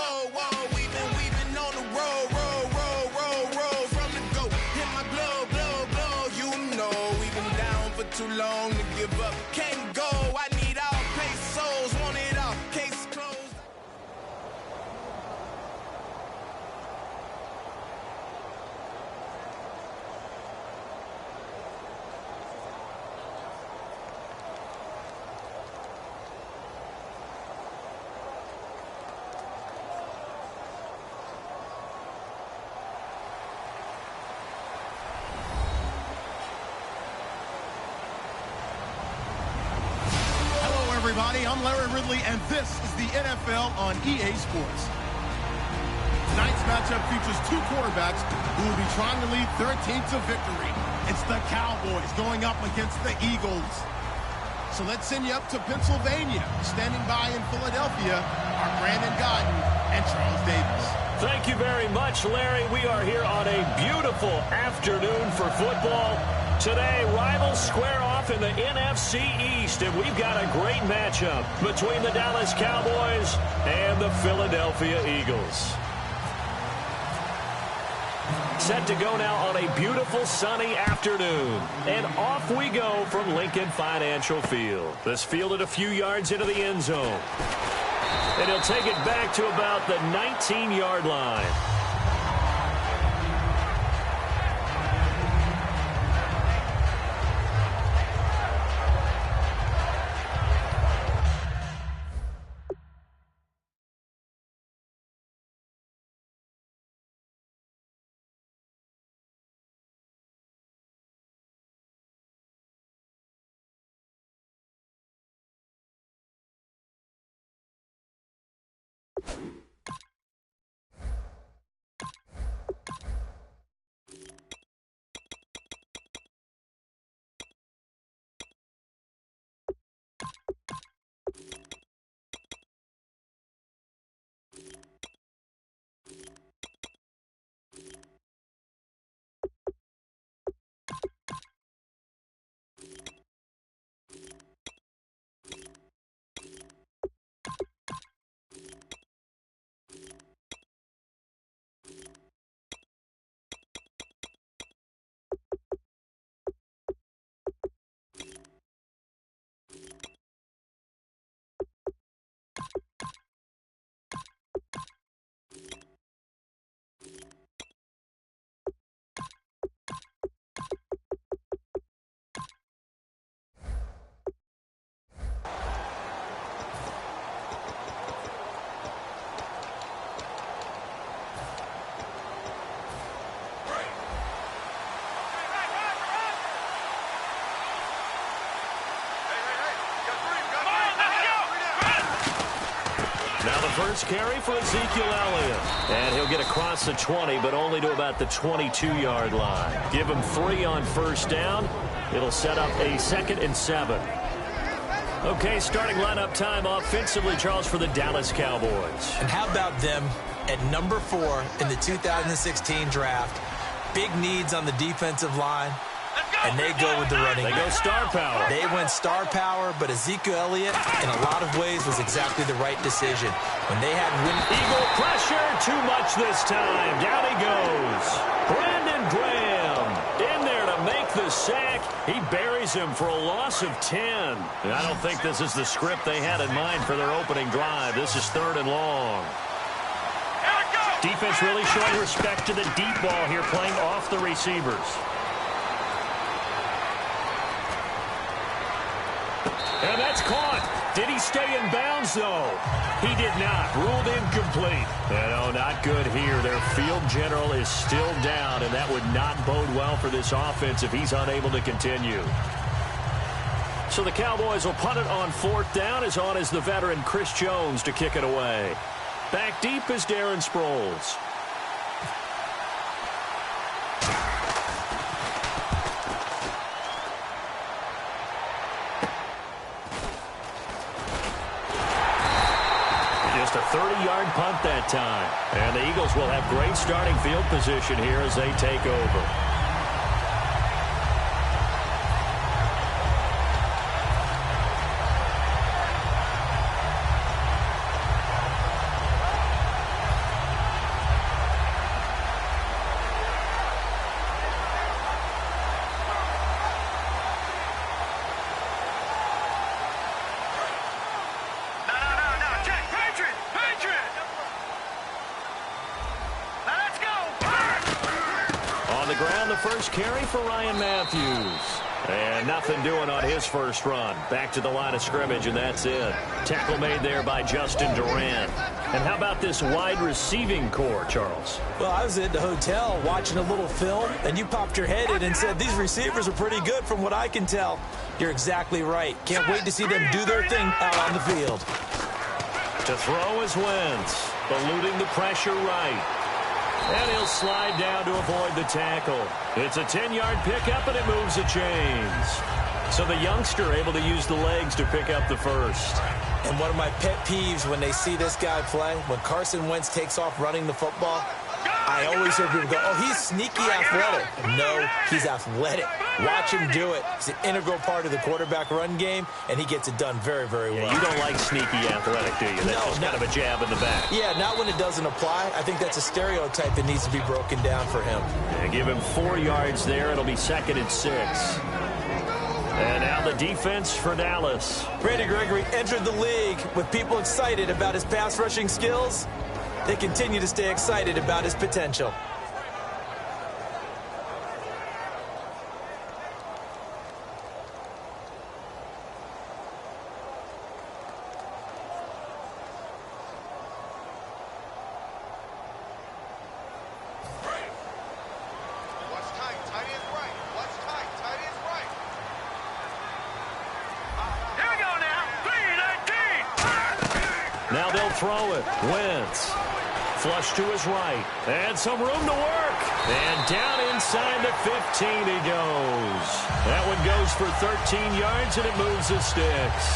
whoa, whoa. We've been on the road from the go. Hit my blow. You know we've been down for too long to give up. Can't go. I need all pesos. Want it all. Case closed. Everybody, I'm Larry Ridley, and this is the NFL on EA Sports. Tonight's matchup features two quarterbacks who will be trying to lead their team to victory. It's the Cowboys going up against the Eagles. So let's send you up to Pennsylvania. Standing by in Philadelphia are Brandon Godden and Charles Davis. Thank you very much, Larry. We are here on a beautiful afternoon for football. Today, rivals square off in the NFC East, and we've got a great matchup between the Dallas Cowboys and the Philadelphia Eagles. Set to go now on a beautiful sunny afternoon. And off we go from Lincoln Financial Field. This fielded a few yards into the end zone. And he'll take it back to about the 19-yard line. First carry for Ezekiel Elliott. And he'll get across the 20, but only to about the 22-yard line. Give him 3 on first down. It'll set up a 2nd and 7. Okay, starting lineup time offensively, Charles, for the Dallas Cowboys. And how about them at number 4 in the 2016 draft? Big needs on the defensive line. And they go with the running. They go star power. They went star power, but Ezekiel Elliott, in a lot of ways, was exactly the right decision. When they had Eagle pressure, too much this time. Down he goes. Brandon Graham in there to make the sack. He buries him for a loss of 10. And I don't think this is the script they had in mind for their opening drive. This is 3rd and long. Defense really showing respect to the deep ball here, playing off the receivers. And that's caught. Did he stay in bounds, though? He did not. Ruled incomplete. No, not good here. Their field general is still down, and that would not bode well for this offense if he's unable to continue. So the Cowboys will punt it on 4th down. As on is the veteran Chris Jones to kick it away. Back deep is Darren Sproles. Just a 30-yard punt that time. And the Eagles will have great starting field position here as they take over. the ground, the first carry for Ryan Matthews. And nothing doing on his first run. Back to the line of scrimmage, and that's it. Tackle made there by Justin Durant. And how about this wide receiving core, Charles? Well, I was at the hotel watching a little film, and you popped your head in and said, these receivers are pretty good from what I can tell. You're exactly right. Can't wait to see them do their thing out on the field. To throw is Wentz, eluding the pressure right. And he'll slide down to avoid the tackle. It's a 10-yard pickup, and it moves the chains. So the youngster able to use the legs to pick up the first. And one of my pet peeves when they see this guy play, when Carson Wentz takes off running the football, I always hear people go, oh, he's sneaky athletic. No, he's athletic. Watch him do it. He's an integral part of the quarterback run game, and he gets it done very, very well. Yeah, you don't like sneaky athletic, do you? That's just kind of a jab in the back. Yeah, not when it doesn't apply. I think that's a stereotype that needs to be broken down for him. Yeah, give him 4 yards there. It'll be 2nd and 6. And now the defense for Dallas. Randy Gregory entered the league with people excited about his pass rushing skills. They continue to stay excited about his potential. Now they'll throw it. Wentz. Flush to his right. And some room to work. And down inside the 15 he goes. That one goes for 13 yards, and it moves the sticks.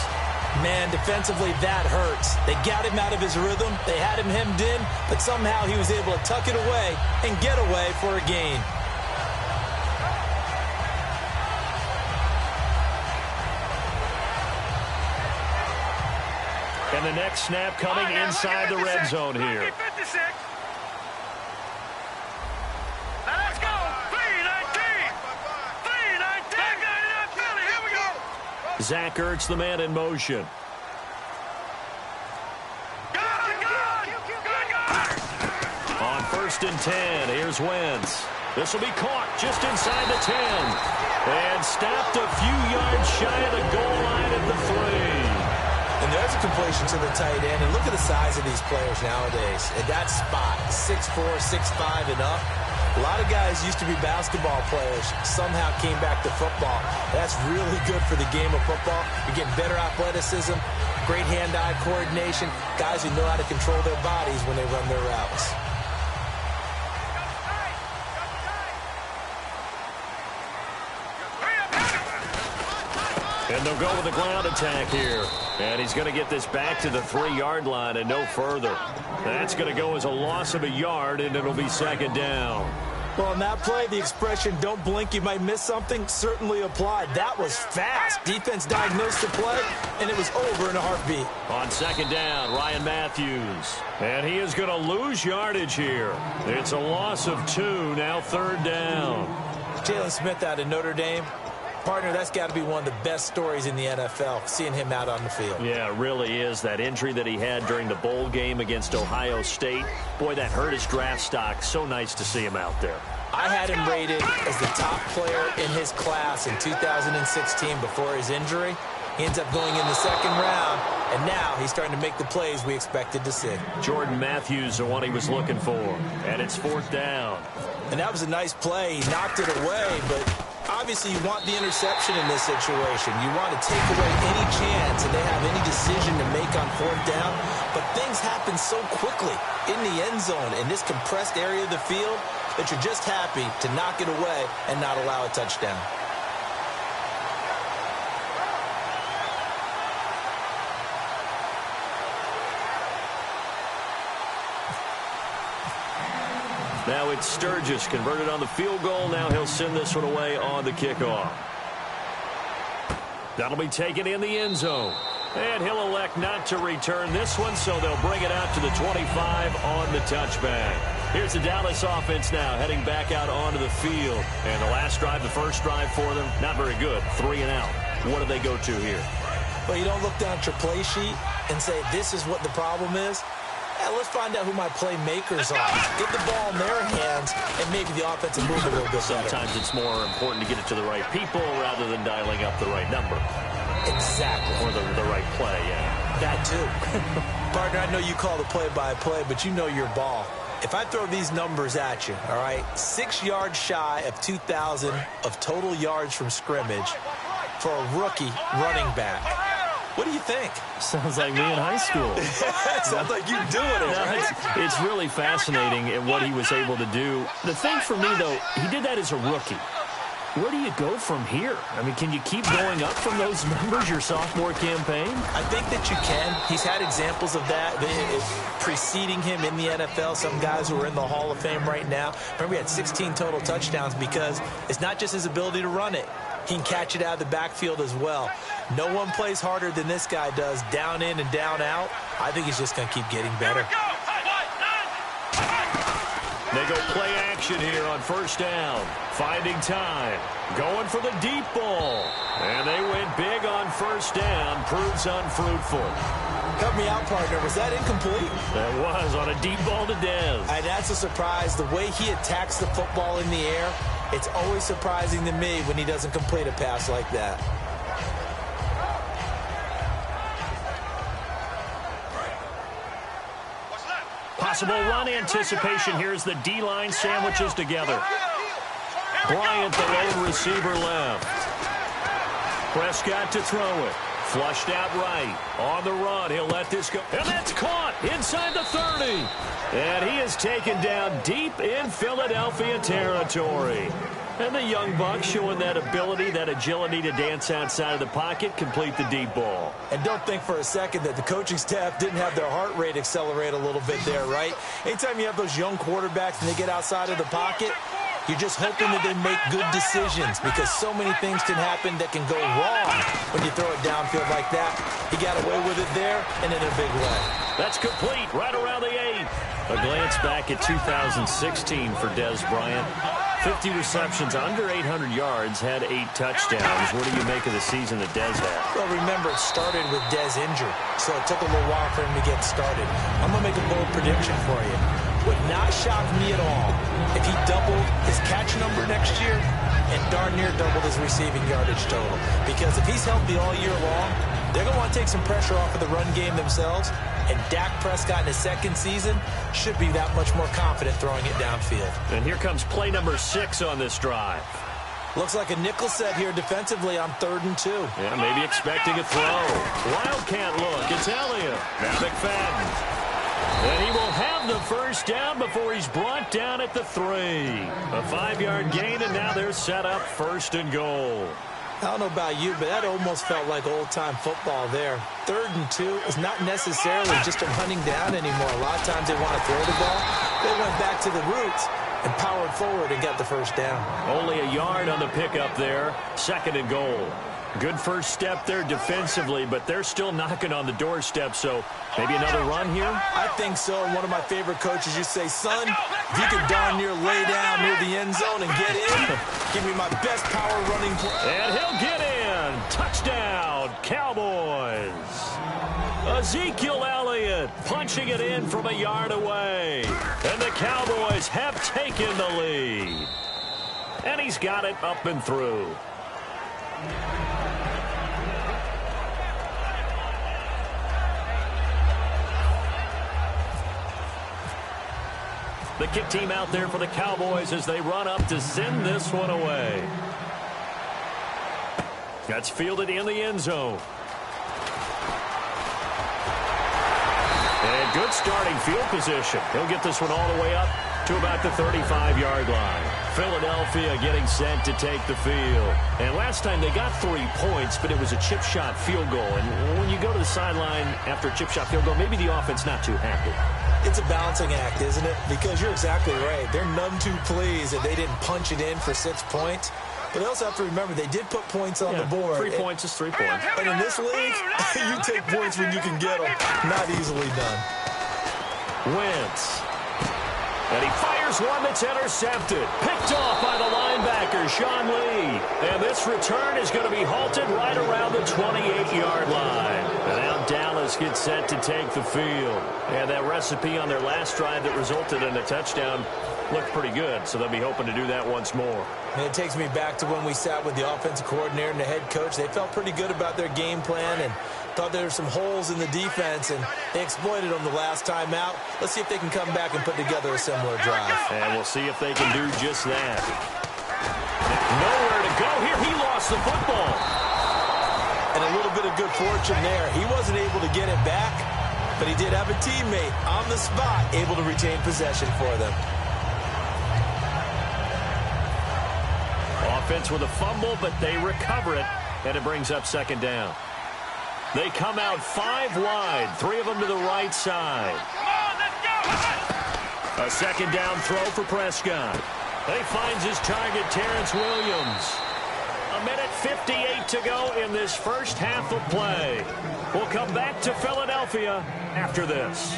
Man, defensively, that hurts. They got him out of his rhythm. They had him hemmed in, but somehow he was able to tuck it away and get away for a gain. And the next snap coming inside the red zone here. Let's go. 3-19. 3-19. Here we go. Zach Ertz, the man in motion. On 1st and 10, here's Wentz. This will be caught just inside the 10. And stopped a few yards shy of the goal line at the 3. And there's a completion to the tight end. And look at the size of these players nowadays. At that spot, 6'4", 6'5", and up. A lot of guys used to be basketball players, somehow came back to football. That's really good for the game of football. You're getting better athleticism, great hand-eye coordination, guys who know how to control their bodies when they run their routes. And they'll go with the ground attack here. And he's going to get this back to the 3-yard line and no further. That's going to go as a loss of a yard, and it'll be 2nd down. Well, on that play, the expression, don't blink, you might miss something, certainly applied. That was fast. Defense diagnosed the play, and it was over in a heartbeat. On 2nd down, Ryan Matthews. And he is going to lose yardage here. It's a loss of 2, now 3rd down. Jalen Smith out of Notre Dame. Partner, that's got to be one of the best stories in the NFL, seeing him out on the field. Yeah, it really is. That injury that he had during the bowl game against Ohio State, boy, that hurt his draft stock. So nice to see him out there. I had him rated as the top player in his class in 2016 before his injury. He ends up going in the 2nd round, and now he's starting to make the plays we expected to see. Jordan Matthews, the one he was looking for, and it's 4th down. And that was a nice play. He knocked it away, but obviously you want the interception in this situation. You want to take away any chance that they have any decision to make on 4th down, but things happen so quickly in the end zone in this compressed area of the field that you're just happy to knock it away and not allow a touchdown. Now it's Sturgis converted on the field goal. Now he'll send this one away on the kickoff. That'll be taken in the end zone. And he'll elect not to return this one, so they'll bring it out to the 25 on the touchback. Here's the Dallas offense now heading back out onto the field. And the last drive, the first drive for them, not very good. 3 and out. What do they go to here? Well, you don't look down at your play sheet and say, this is what the problem is. Yeah, let's find out who my playmakers are. Get the ball in their hands, and maybe the offensive move a little bit better. Sometimes it's more important to get it to the right people rather than dialing up the right number. Exactly. Or the right play, yeah. That too. Partner, I know you call the play-by-play, but you know your ball. If I throw these numbers at you, all right, 6 yards shy of 2,000 of total yards from scrimmage for a rookie running back. What do you think? Sounds like me in high school. Sounds like you doing it, right? It's really fascinating in what he was able to do. The thing for me, though, he did that as a rookie. Where do you go from here? I mean, can you keep going up from those numbers your sophomore campaign? I think that you can. He's had examples of that preceding him in the NFL. Some guys who are in the Hall of Fame right now. Remember, he had 16 total touchdowns because it's not just his ability to run it. He can catch it out of the backfield as well. No one plays harder than this guy does, down in and down out. I think he's just going to keep getting better. They go play action here on first down. Finding time. Going for the deep ball. And they went big on first down. Proves unfruitful. Cut me out, partner. Was that incomplete? That was on a deep ball to Dez. And that's a surprise. The way he attacks the football in the air, it's always surprising to me when he doesn't complete a pass like that. Possible run anticipation. Here's the D-line sandwiches together. Bryant, the lone receiver, left. Prescott to throw it. Flushed out right. On the run, he'll let this go. And that's caught inside the 30. And he is taken down deep in Philadelphia territory. And the young buck showing that ability, that agility to dance outside of the pocket, complete the deep ball. And don't think for a second that the coaching staff didn't have their heart rate accelerate a little bit there, right? Anytime you have those young quarterbacks and they get outside of the pocket, you're just hoping that they make good decisions because so many things can happen that can go wrong when you throw it downfield like that. He got away with it there and in a big way. That's complete right around the 8. A glance back at 2016 for Dez Bryant. 50 receptions, under 800 yards, had 8 touchdowns. What do you make of the season that Dez had? Well, remember, it started with Dez injured, so it took a little while for him to get started. I'm going to make a bold prediction for you. Would not shock me at all if he doubled his catch number next year and darn near doubled his receiving yardage total. Because if he's healthy all year long, they're going to want to take some pressure off of the run game themselves. And Dak Prescott in his second season should be that much more confident throwing it downfield. And here comes play number 6 on this drive. Looks like a nickel set here defensively on 3rd and 2. Yeah, maybe expecting a throw. Wildcat look. It's Elliott. Now McFadden. And he will have the first down before he's brought down at the 3. A 5-yard gain, and now they're set up 1st and goal. I don't know about you, but that almost felt like old-time football there. 3rd and 2 is not necessarily just a running down anymore. A lot of times they want to throw the ball. They went back to the roots and powered forward and got the first down. Only a yard on the pickup there. 2nd and goal. Good first step there defensively, but they're still knocking on the doorstep, so maybe another run here? I think so. And one of my favorite coaches used to say, son, if you could darn near lay down near the end zone and get in, give me my best power running play. And he'll get in. Touchdown, Cowboys. Ezekiel Elliott punching it in from a yard away. And the Cowboys have taken the lead. And he's got it up and through. The kick team out there for the Cowboys as they run up to send this one away. That's fielded in the end zone. And good starting field position. He'll get this one all the way up to about the 35-yard line. Philadelphia getting set to take the field. And last time they got 3 points, but it was a chip shot field goal. And when you go to the sideline after a chip shot field goal, maybe the offense not too happy. It's a balancing act, isn't it? Because you're exactly right. They're none too pleased that they didn't punch it in for 6 points. But they also have to remember they did put points on the board. 3 points is 3 points. And in this league, you take points when you can get them. Not easily done. Wentz. And he fires one that's intercepted. Picked off by the linebacker, Sean Lee. And this return is going to be halted right around the 28-yard line. And now Dallas Indianapolis gets set to take the field. And that recipe on their last drive that resulted in a touchdown looked pretty good, so they'll be hoping to do that once more. And it takes me back to when we sat with the offensive coordinator and the head coach. They felt pretty good about their game plan and thought there were some holes in the defense, and they exploited them the last time out. Let's see if they can come back and put together a similar drive. And we'll see if they can do just that. Nowhere to go here. He lost the football. And a little bit of good fortune there. He wasn't able to get it back, but he did have a teammate on the spot able to retain possession for them. Offense with a fumble, but they recover it, and it brings up second down. They come out 5 wide, 3 of them to the right side. A second down throw for Prescott. He finds his target, Terrence Williams. 1:58 to go in this first half of play. We'll come back to Philadelphia after this.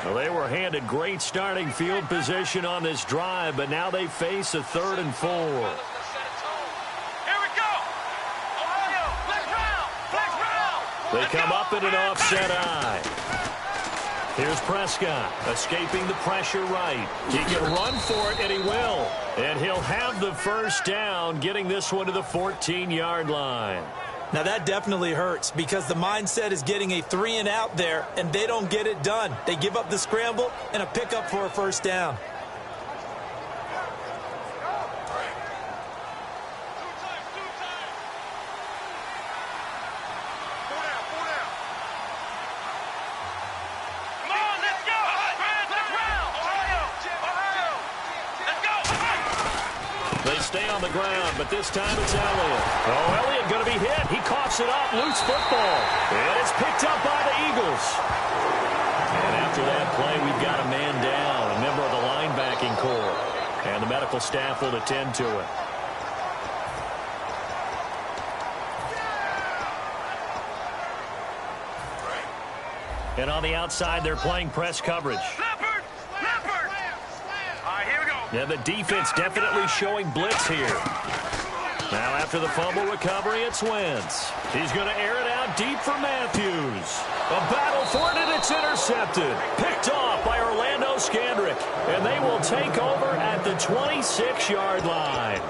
Well, they were handed great starting field position on this drive, but now they face a 3rd and 4. Here we go. Ohio, flex round. They come up in an offset eye. Here's Prescott escaping the pressure right. He can run for it, and he will. And he'll have the first down, getting this one to the 14-yard line. Now that definitely hurts because the mindset is getting a 3 and out there, and they don't get it done. They give up the scramble and a pickup for a first down. Ground, but this time it's Elliott. Oh, Elliott going to be hit. He coughs it up. Loose football. And it's picked up by the Eagles. And after that play, we've got a man down, a member of the linebacking corps. And the medical staff will attend to it. And on the outside, they're playing press coverage. Yeah, the defense definitely showing blitz here. Now after the fumble recovery, it's Wentz. He's going to air it out deep for Matthews. A battle for it, and it's intercepted. Picked off by Orlando Scandrick. And they will take over at the 26-yard line.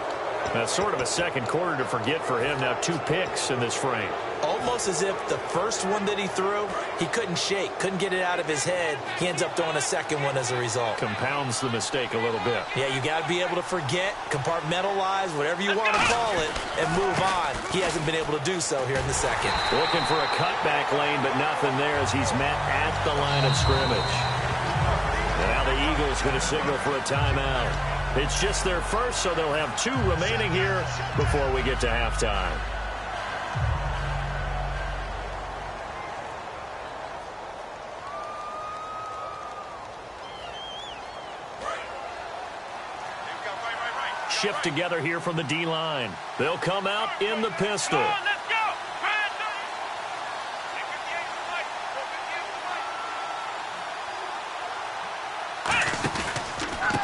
That's sort of a second quarter to forget for him. Now 2 picks in this frame. Almost as if the first one that he threw, he couldn't shake, couldn't get it out of his head. He ends up throwing a second one as a result. Compounds the mistake a little bit. Yeah, you got to be able to forget, compartmentalize, whatever you want to call it, and move on. He hasn't been able to do so here in the second. Looking for a cutback lane, but nothing there as he's met at the line of scrimmage. And now the Eagles going to signal for a timeout. It's just their first, so they'll have 2 remaining here before we get to halftime. Shift together here from the D-line. They'll come out in the pistol.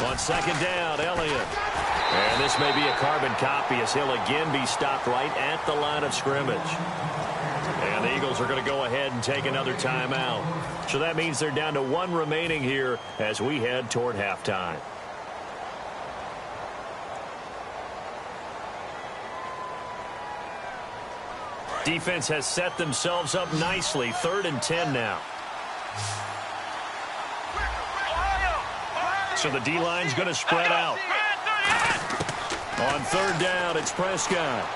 On second down, Elliott. And this may be a carbon copy as he'll again be stopped right at the line of scrimmage. And the Eagles are going to go ahead and take another timeout. So that means they're down to 1 remaining here as we head toward halftime. Defense has set themselves up nicely. 3rd and 10 now. So the D-line's going to spread out. On 3rd down, it's Prescott.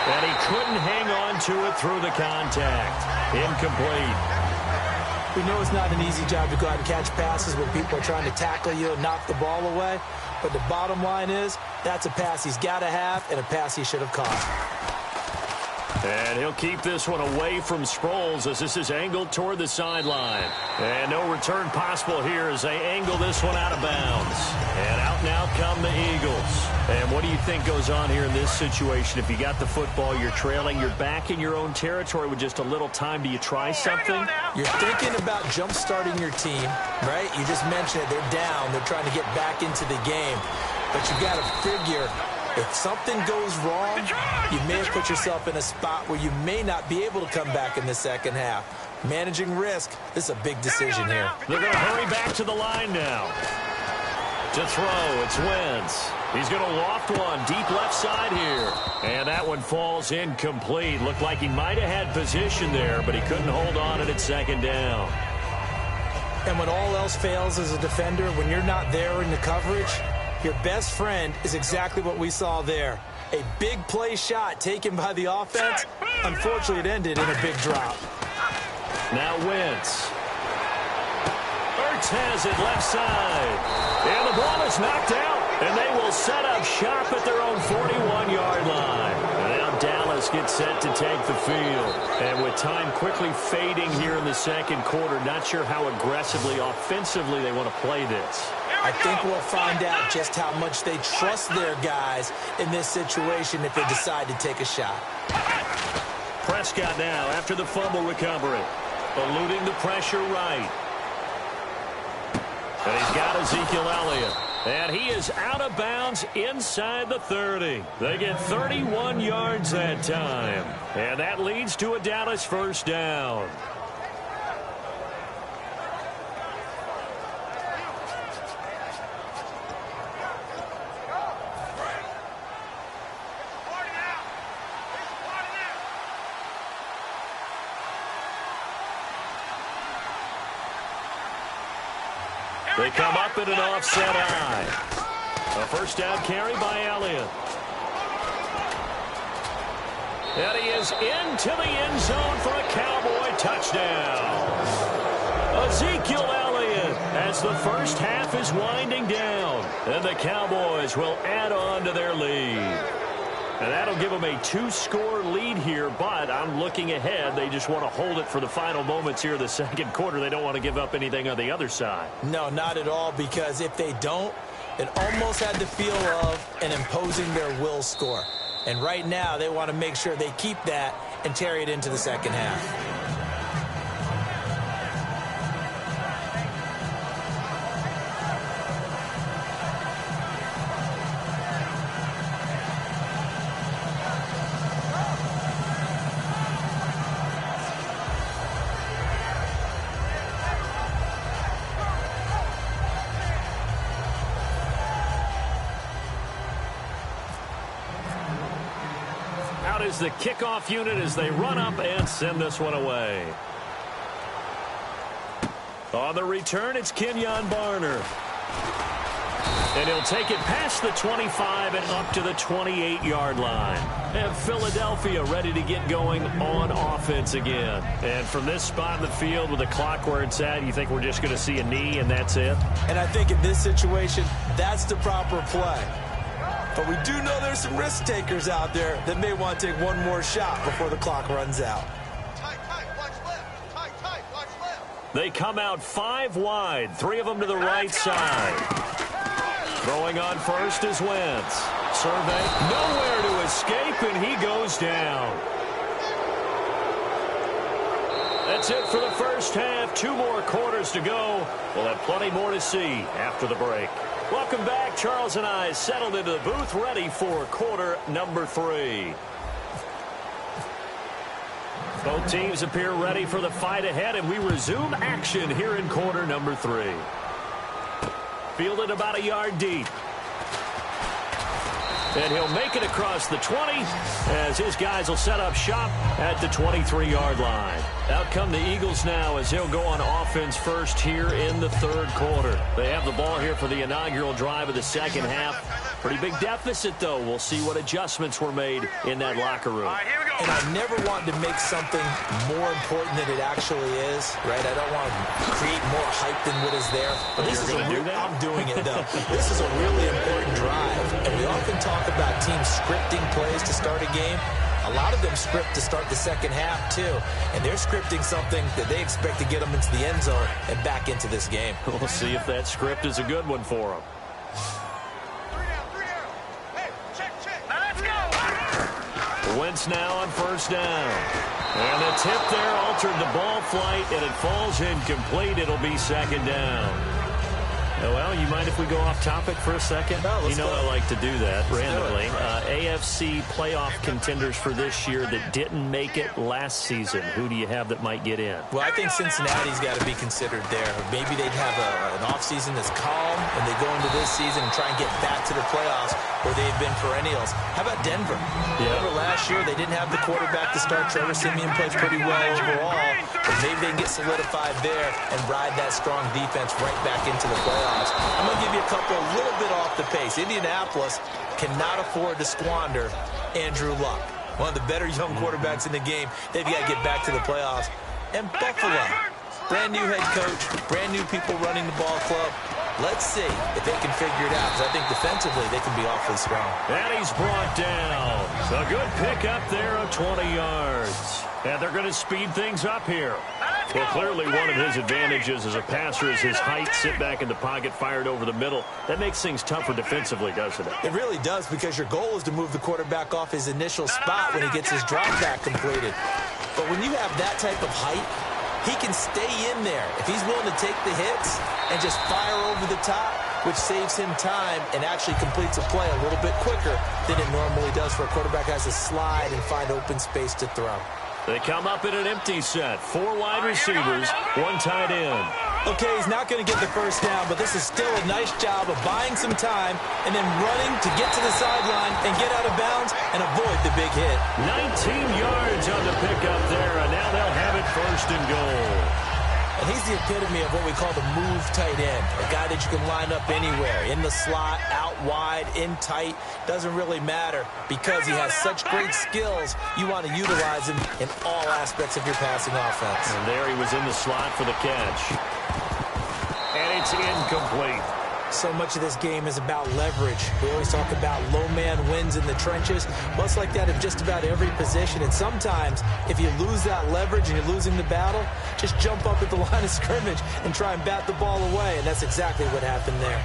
And he couldn't hang on to it through the contact. Incomplete. We know it's not an easy job to go out and catch passes when people are trying to tackle you and knock the ball away. But the bottom line is, that's a pass he's got to have and a pass he should have caught. And he'll keep this one away from Sproles as this is angled toward the sideline. And no return possible here as they angle this one out of bounds. And out now come the Eagles. And what do you think goes on here in this situation? If you got the football, you're trailing, you're back in your own territory with just a little time. Do you try something? You're thinking about jump-starting your team, right? You just mentioned it. They're down. They're trying to get back into the game. But you've got to figure If something goes wrong, you may have put yourself in a spot where you may not be able to come back in the second half. Managing risk, this is a big decision here. They're going to hurry back to the line now. To throw, it's Wentz. He's going to loft one deep left side here. And that one falls incomplete. Looked like he might have had position there, but he couldn't hold on at second down. And when all else fails as a defender, when you're not there in the coverage, your best friend is exactly what we saw there. A big play shot taken by the offense. Unfortunately, it ended in a big drop. Now Wentz. Ertz has it left side. And the ball is knocked out. And they will set up shop at their own 41-yard line. And now Dallas gets set to take the field. And with time quickly fading here in the second quarter, not sure how aggressively, offensively they want to play this. I think we'll find out just how much they trust their guys in this situation if they decide to take a shot. Prescott now after the fumble recovery. Eluding the pressure right. And he's got Ezekiel Elliott. And he is out of bounds inside the 30. They get 31 yards that time. And that leads to a Dallas first down. They come up in an offset eye. A first down carry by Elliott. And he is into the end zone for a Cowboy touchdown. Ezekiel Elliott as the first half is winding down. And the Cowboys will add on to their lead. And that'll give them a 2-score lead here, but I'm looking ahead. They just want to hold it for the final moments here of the second quarter. They don't want to give up anything on the other side. No, not at all, because if they don't, it almost had the feel of an imposing their will score. And right now, they want to make sure they keep that and carry it into the second half. Is the kickoff unit as they run up and send this one away. On the return, it's Kenyon Barner. And he'll take it past the 25 and up to the 28-yard line. And Philadelphia ready to get going on offense again. And from this spot in the field with the clock where it's at, you think we're just going to see a knee and that's it? And I think in this situation, that's the proper play. But we do know there's some risk takers out there that may want to take one more shot before the clock runs out. Tight, watch left. Tight, watch left. They come out 5 wide, 3 of them to the right side. Throwing on first is Wentz. Survey, nowhere to escape, and he goes down. That's it for the first half. 2 more quarters to go. We'll have plenty more to see after the break. Welcome back. Charles and I settled into the booth ready for quarter number 3. Both teams appear ready for the fight ahead, and we resume action here in quarter number 3. Fielded about a yard deep. And he'll make it across the 20 as his guys will set up shop at the 23-yard line. Out come the Eagles now as he'll go on offense first here in the third quarter. They have the ball here for the inaugural drive of the second half. Pretty big deficit, though. We'll see what adjustments were made in that locker room. All right, here we go. And I never want to make something more important than it actually is, right? I don't want to create more hype than what is there. But this is I'm doing it, though. This is a really important drive. And we often talk about teams scripting plays to start a game. A lot of them script to start the second half, too. And they're scripting something that they expect to get them into the end zone and back into this game. We'll see if that script is a good one for them. Wentz now on first down. And the tip there altered the ball flight, and it falls incomplete. It'll be second down. Well, you mind if we go off topic for a second? No, let's you know go. I like to do that randomly. do AFC playoff contenders for this year that didn't make it last season. Who do you have that might get in? Well, I think Cincinnati's got to be considered there. Maybe they'd have an offseason that's calm, and they go into this season and try and get back to the playoffs where they've been perennials. How about Denver? Remember last year they didn't have the quarterback to start. Trevor Siemian plays pretty well overall, but maybe they can get solidified there and ride that strong defense right back into the playoffs. I'm going to give you a couple a little bit off the pace. Indianapolis cannot afford to squander Andrew Luck, one of the better young quarterbacks in the game. They've got to get back to the playoffs. And Buffalo, brand new head coach, brand new people running the ball club. Let's see if they can figure it out, because I think defensively they can be awfully strong. And he's brought down. A good pickup there of 20 yards. And they're going to speed things up here. Well, clearly one of his advantages as a passer is his height, sit back in the pocket, fired over the middle. That makes things tougher defensively, doesn't it? It really does, because your goal is to move the quarterback off his initial spot when he gets his drop back completed. But when you have that type of height, he can stay in there if he's willing to take the hits and just fire over the top, which saves him time and actually completes a play a little bit quicker than it normally does for a quarterback who has to slide and find open space to throw. They come up in an empty set. 4 wide receivers, 1 tight end. Okay, he's not going to get the first down, but this is still a nice job of buying some time and then running to get to the sideline and get out of bounds and avoid the big hit. 19 yards on the pickup there, and now they'll have it 1st and goal. And he's the epitome of what we call the move tight end, a guy that you can line up anywhere, in the slot, out wide, in tight, doesn't really matter, because he has such great skills. You want to utilize him in all aspects of your passing offense. And there he was in the slot for the catch. And it's incomplete. So much of this game is about leverage. We always talk about low man wins in the trenches. Well, it's like that in just about every position. And sometimes, if you lose that leverage and you're losing the battle, just jump up at the line of scrimmage and try and bat the ball away. And that's exactly what happened there.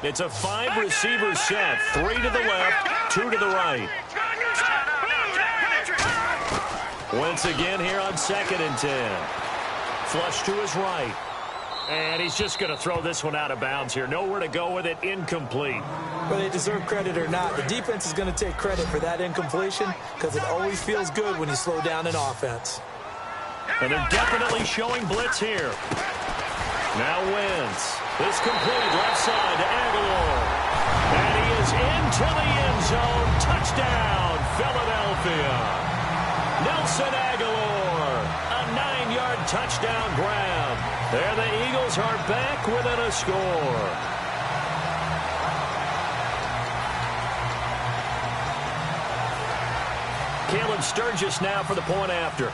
It's a 5-receiver set. 3 to the left, 2 to the right. Once again here on 2nd and 10. Flush to his right. And he's just going to throw this one out of bounds here. Nowhere to go with it. Incomplete. Whether they deserve credit or not, the defense is going to take credit for that incompletion, because it always feels good when you slow down an offense. And they're definitely showing blitz here. Now Wentz. This complete left side to Aguilar. And he is into the end zone. Touchdown, Philadelphia. Nelson Aguilar. A 9-yard touchdown grab. There the Eagles are back within a score. Caleb Sturgis now for the point after.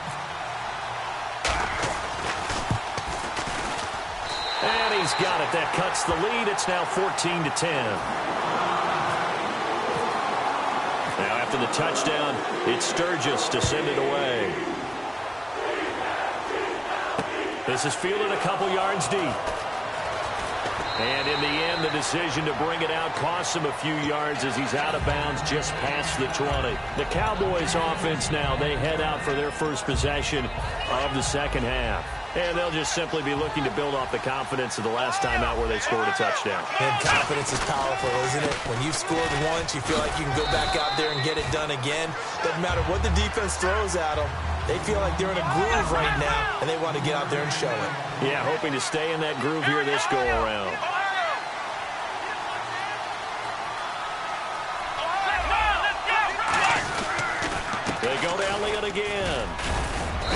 And he's got it. That cuts the lead. It's now 14-10. Now after the touchdown, it's Sturgis to send it away. This is fielded a couple yards deep. And in the end, the decision to bring it out costs him a few yards as he's out of bounds just past the 20. The Cowboys offense now, they head out for their first possession of the second half. And they'll just simply be looking to build off the confidence of the last time out where they scored a touchdown. And confidence is powerful, isn't it? When you've scored once, you feel like you can go back out there and get it done again. Doesn't matter what the defense throws at them. They feel like they're in a groove right now, and they want to get out there and show it. Yeah, hoping to stay in that groove here this go-around. They go to Elliott again.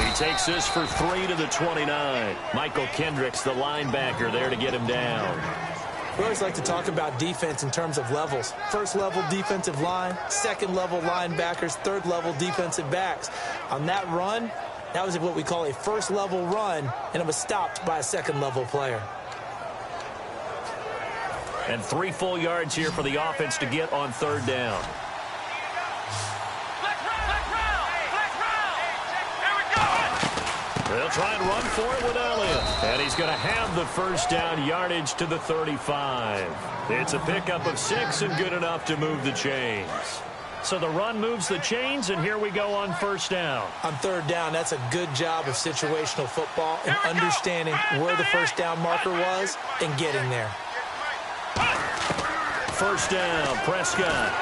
He takes this for 3 to the 29. Michael Kendricks, the linebacker, there to get him down. We always like to talk about defense in terms of levels. First level defensive line, second level linebackers, third level defensive backs. On that run, that was what we call a first level run, and it was stopped by a second level player. And 3 full yards here for the offense to get on 3rd down. They'll try and run for it with Elliott. And he's going to have the first down, yardage to the 35. It's a pickup of 6 and good enough to move the chains. So the run moves the chains, and here we go on first down. On third down, that's a good job of situational football and understanding where the first down marker was and getting there. First down, Prescott.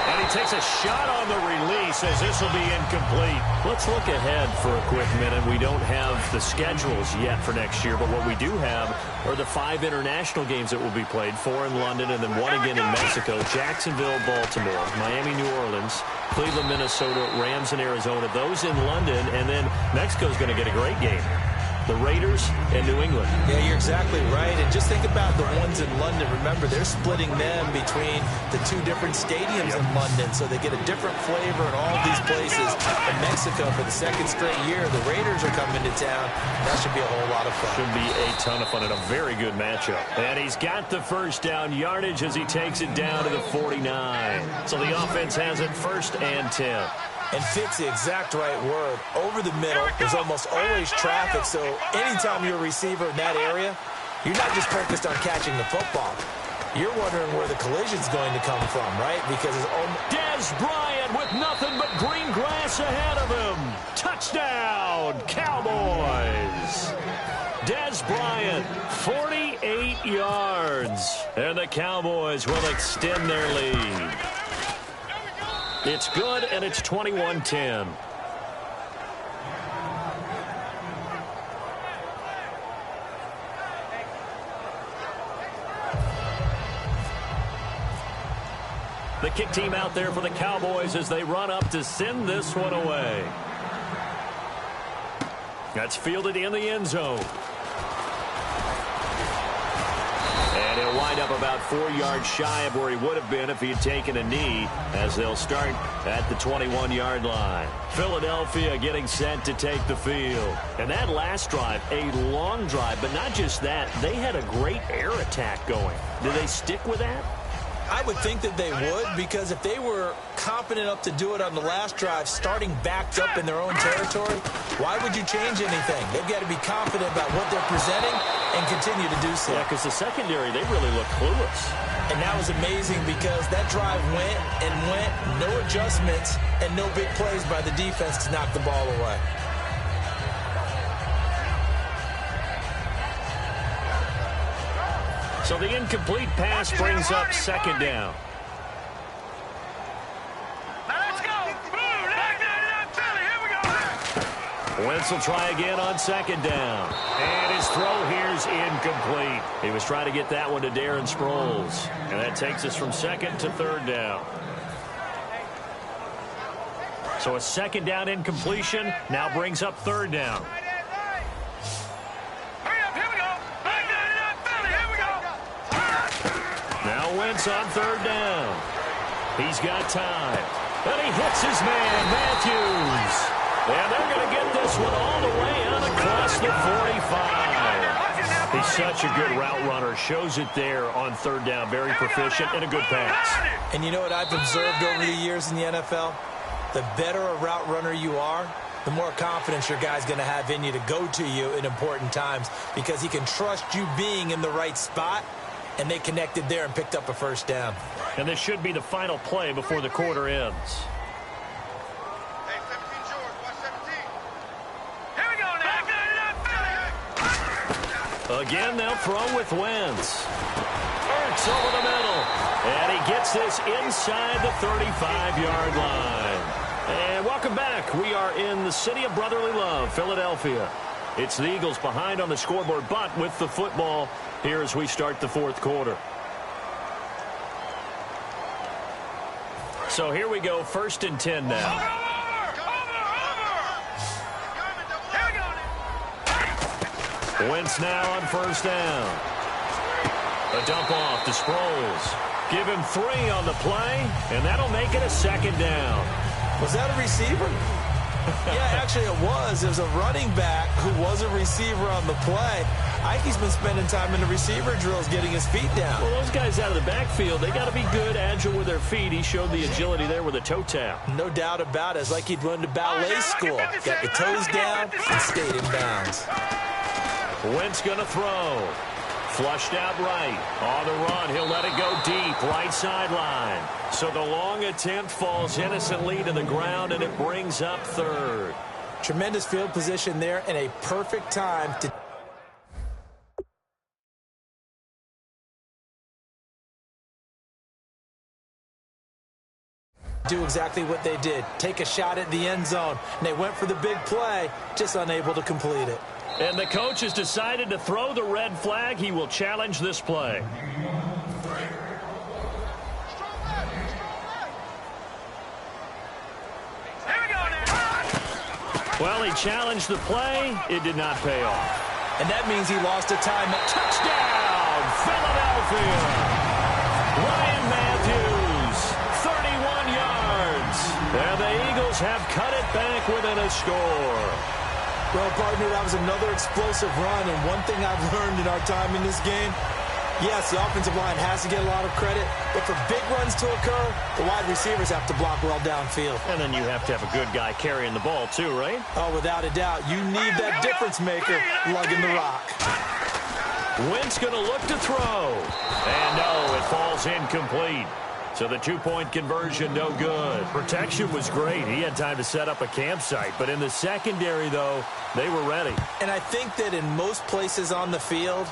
And he takes a shot on the release as this will be incomplete. Let's look ahead for a quick minute. We don't have the schedules yet for next year, but what we do have are the 5 international games that will be played, 4 in London and then 1 again in Mexico, Jacksonville, Baltimore, Miami, New Orleans, Cleveland, Minnesota, Rams, and Arizona. Those in London, and then Mexico's going to get a great game. The Raiders and New England. Yeah, you're exactly right. And just think about the ones in London. Remember, they're splitting them between the 2 different stadiums in London, so they get a different flavor in all of these places. In Mexico, for the 2nd straight year, the Raiders are coming to town. That should be a whole lot of fun. Should be a ton of fun and a very good matchup. And he's got the first down yardage as he takes it down to the 49. So the offense has it 1st and 10. And fits the exact right word. Over the middle, there's almost always traffic, so anytime you're a receiver in that area, you're not just focused on catching the football. You're wondering where the collision's going to come from, right? Because it's Dez Bryant with nothing but green grass ahead of him. Touchdown, Cowboys. Dez Bryant, 48 yards. And the Cowboys will extend their lead. It's good, and it's 21-10. The kick team out there for the Cowboys as they run up to send this one away. That's fielded in the end zone. And he'll wind up about 4 yards shy of where he would have been if he had taken a knee, as they'll start at the 21-yard line. Philadelphia getting set to take the field. And that last drive, a long drive, but not just that, they had a great air attack going. Do they stick with that? I would think that they would, because if they were confident enough to do it on the last drive, starting backed up in their own territory, why would you change anything? They've got to be confident about what they're presenting and continue to do so. Yeah, because the secondary, they really look clueless. And that was amazing because that drive went and went, no adjustments, and no big plays by the defense to knock the ball away. So the incomplete pass brings up 2nd down. Wentz will try again on 2nd down. And his throw here's incomplete. He was trying to get that one to Darren Sproles. And that takes us from 2nd to 3rd down. So a 2nd down incompletion now brings up 3rd down. Now Wentz on 3rd down. He's got time. And he hits his man, Matthews. And they're going to get this one all the way out across the 45. He's such a good route runner. Shows it there on 3rd down. Very proficient and a good pass. And you know what I've observed over the years in the NFL? The better a route runner you are, the more confidence your guy's going to have in you to go to you in important times, because he can trust you being in the right spot. And they connected there and picked up a 1st down. And this should be the final play before the quarter ends. Hey, 17 George, watch 17. Here we go now. Again, they'll throw with Wentz. Ertz over the middle. And he gets this inside the 35-yard line. And welcome back. We are in the city of brotherly love, Philadelphia. It's the Eagles behind on the scoreboard, but with the football here as we start the 4th quarter. So here we go, 1st and 10 now. Wentz now on 1st down. A dump off to Sproles. Give him 3 on the play, and that'll make it a 2nd down. Was that a receiver? Yeah, actually it was. It was a running back who was a receiver on the play. Ike's been spending time in the receiver drills getting his feet down. Well, those guys out of the backfield, they got to be good, agile with their feet. He showed the agility there with a toe tap. No doubt about it. It's like he'd run to ballet school. Got the toes down and stayed in bounds. Wentz going to throw. Flushed out right. On the run, he'll let it go deep, right sideline. So the long attempt falls innocently to the ground, and it brings up third. Tremendous field position there and a perfect time to do exactly what they did. Take a shot at the end zone. And they went for the big play, just unable to complete it. And the coach has decided to throw the red flag. He will challenge this play. Well, he challenged the play. It did not pay off. And that means he lost a time. Touchdown, Philadelphia. Ryan Matthews, 31 yards. And the Eagles have cut it back within a score. Well, partner, that was another explosive run, and one thing I've learned in our time in this game, yes, the offensive line has to get a lot of credit, but for big runs to occur, the wide receivers have to block well downfield. And then you have to have a good guy carrying the ball too, right? Oh, without a doubt. You need that difference maker lugging the rock. Wentz going to look to throw. And no, it falls incomplete. So the two-point conversion, no good. Protection was great. He had time to set up a campsite. But in the secondary, though, they were ready. And I think that in most places on the field,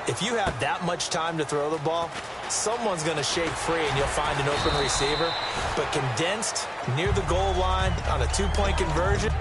if you have that much time to throw the ball, someone's going to shake free and you'll find an open receiver. But condensed, near the goal line, on a two-point conversion,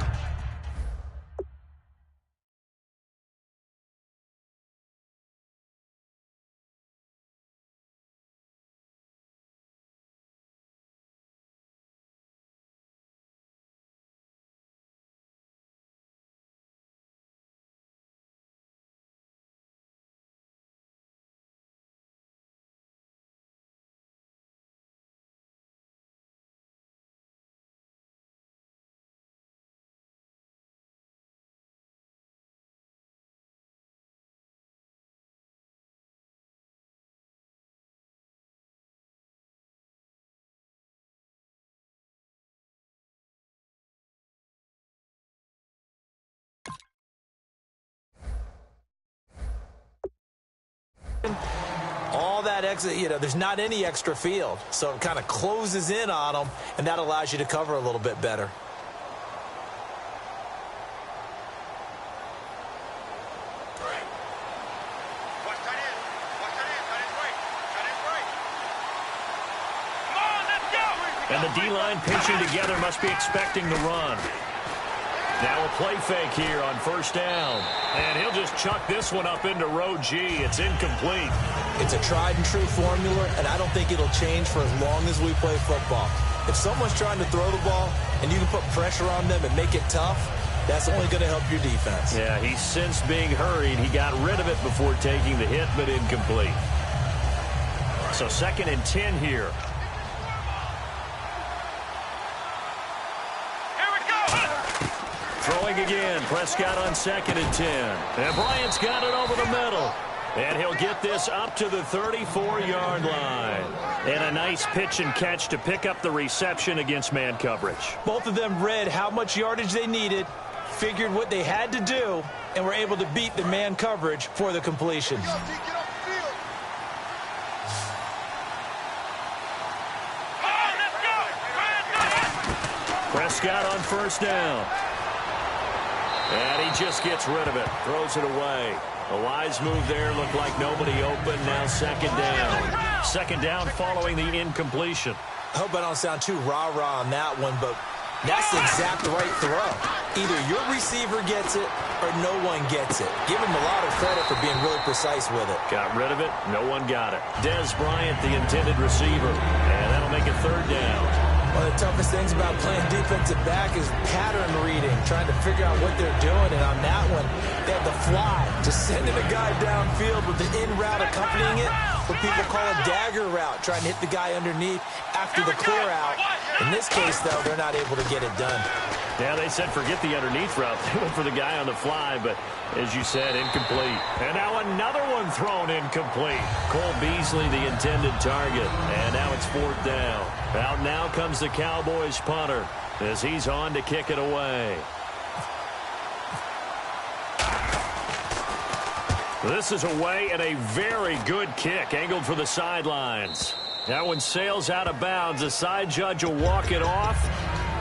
all that extra, there's not any extra field. So it kind of closes in on them, and that allows you to cover a little bit better. And the D-line pinching together must be expecting the run. Now a play fake here on first down. And he'll just chuck this one up into row G. It's incomplete. It's a tried-and-true formula, and I don't think it'll change for as long as we play football. If someone's trying to throw the ball and you can put pressure on them and make it tough, that's only going to help your defense. Yeah, he sensed being hurried. He got rid of it before taking the hit, but incomplete. So 2nd and 10 here. Throwing again. Prescott on 2nd and 10. And Bryant's got it over the middle. And he'll get this up to the 34-yard line. And a nice pitch and catch to pick up the reception against man coverage. Both of them read how much yardage they needed, figured what they had to do, and were able to beat the man coverage for the completion. Prescott on first down. And he just gets rid of it. Throws it away. A wise move there. Looked like nobody open. Now 2nd down. 2nd down following the incompletion. I hope I don't sound too rah-rah on that one, but that's the exact right throw. Either your receiver gets it or no one gets it. Give him a lot of credit for being really precise with it. Got rid of it. No one got it. Dez Bryant, the intended receiver. And that'll make it 3rd down. One of the toughest things about playing defensive back is pattern reading, trying to figure out what they're doing. And on that one, they had the fly, just sending a guy downfield with the in route accompanying it, what people call a dagger route, trying to hit the guy underneath after the clear out. In this case, though, they're not able to get it done. Yeah, they said forget the underneath route. They went for the guy on the fly, but as you said, incomplete. And now another one thrown incomplete. Cole Beasley, the intended target. And now it's 4th down. Out now comes the Cowboys punter as he's on to kick it away. This is away and a very good kick angled for the sidelines. That one sails out of bounds. The side judge will walk it off.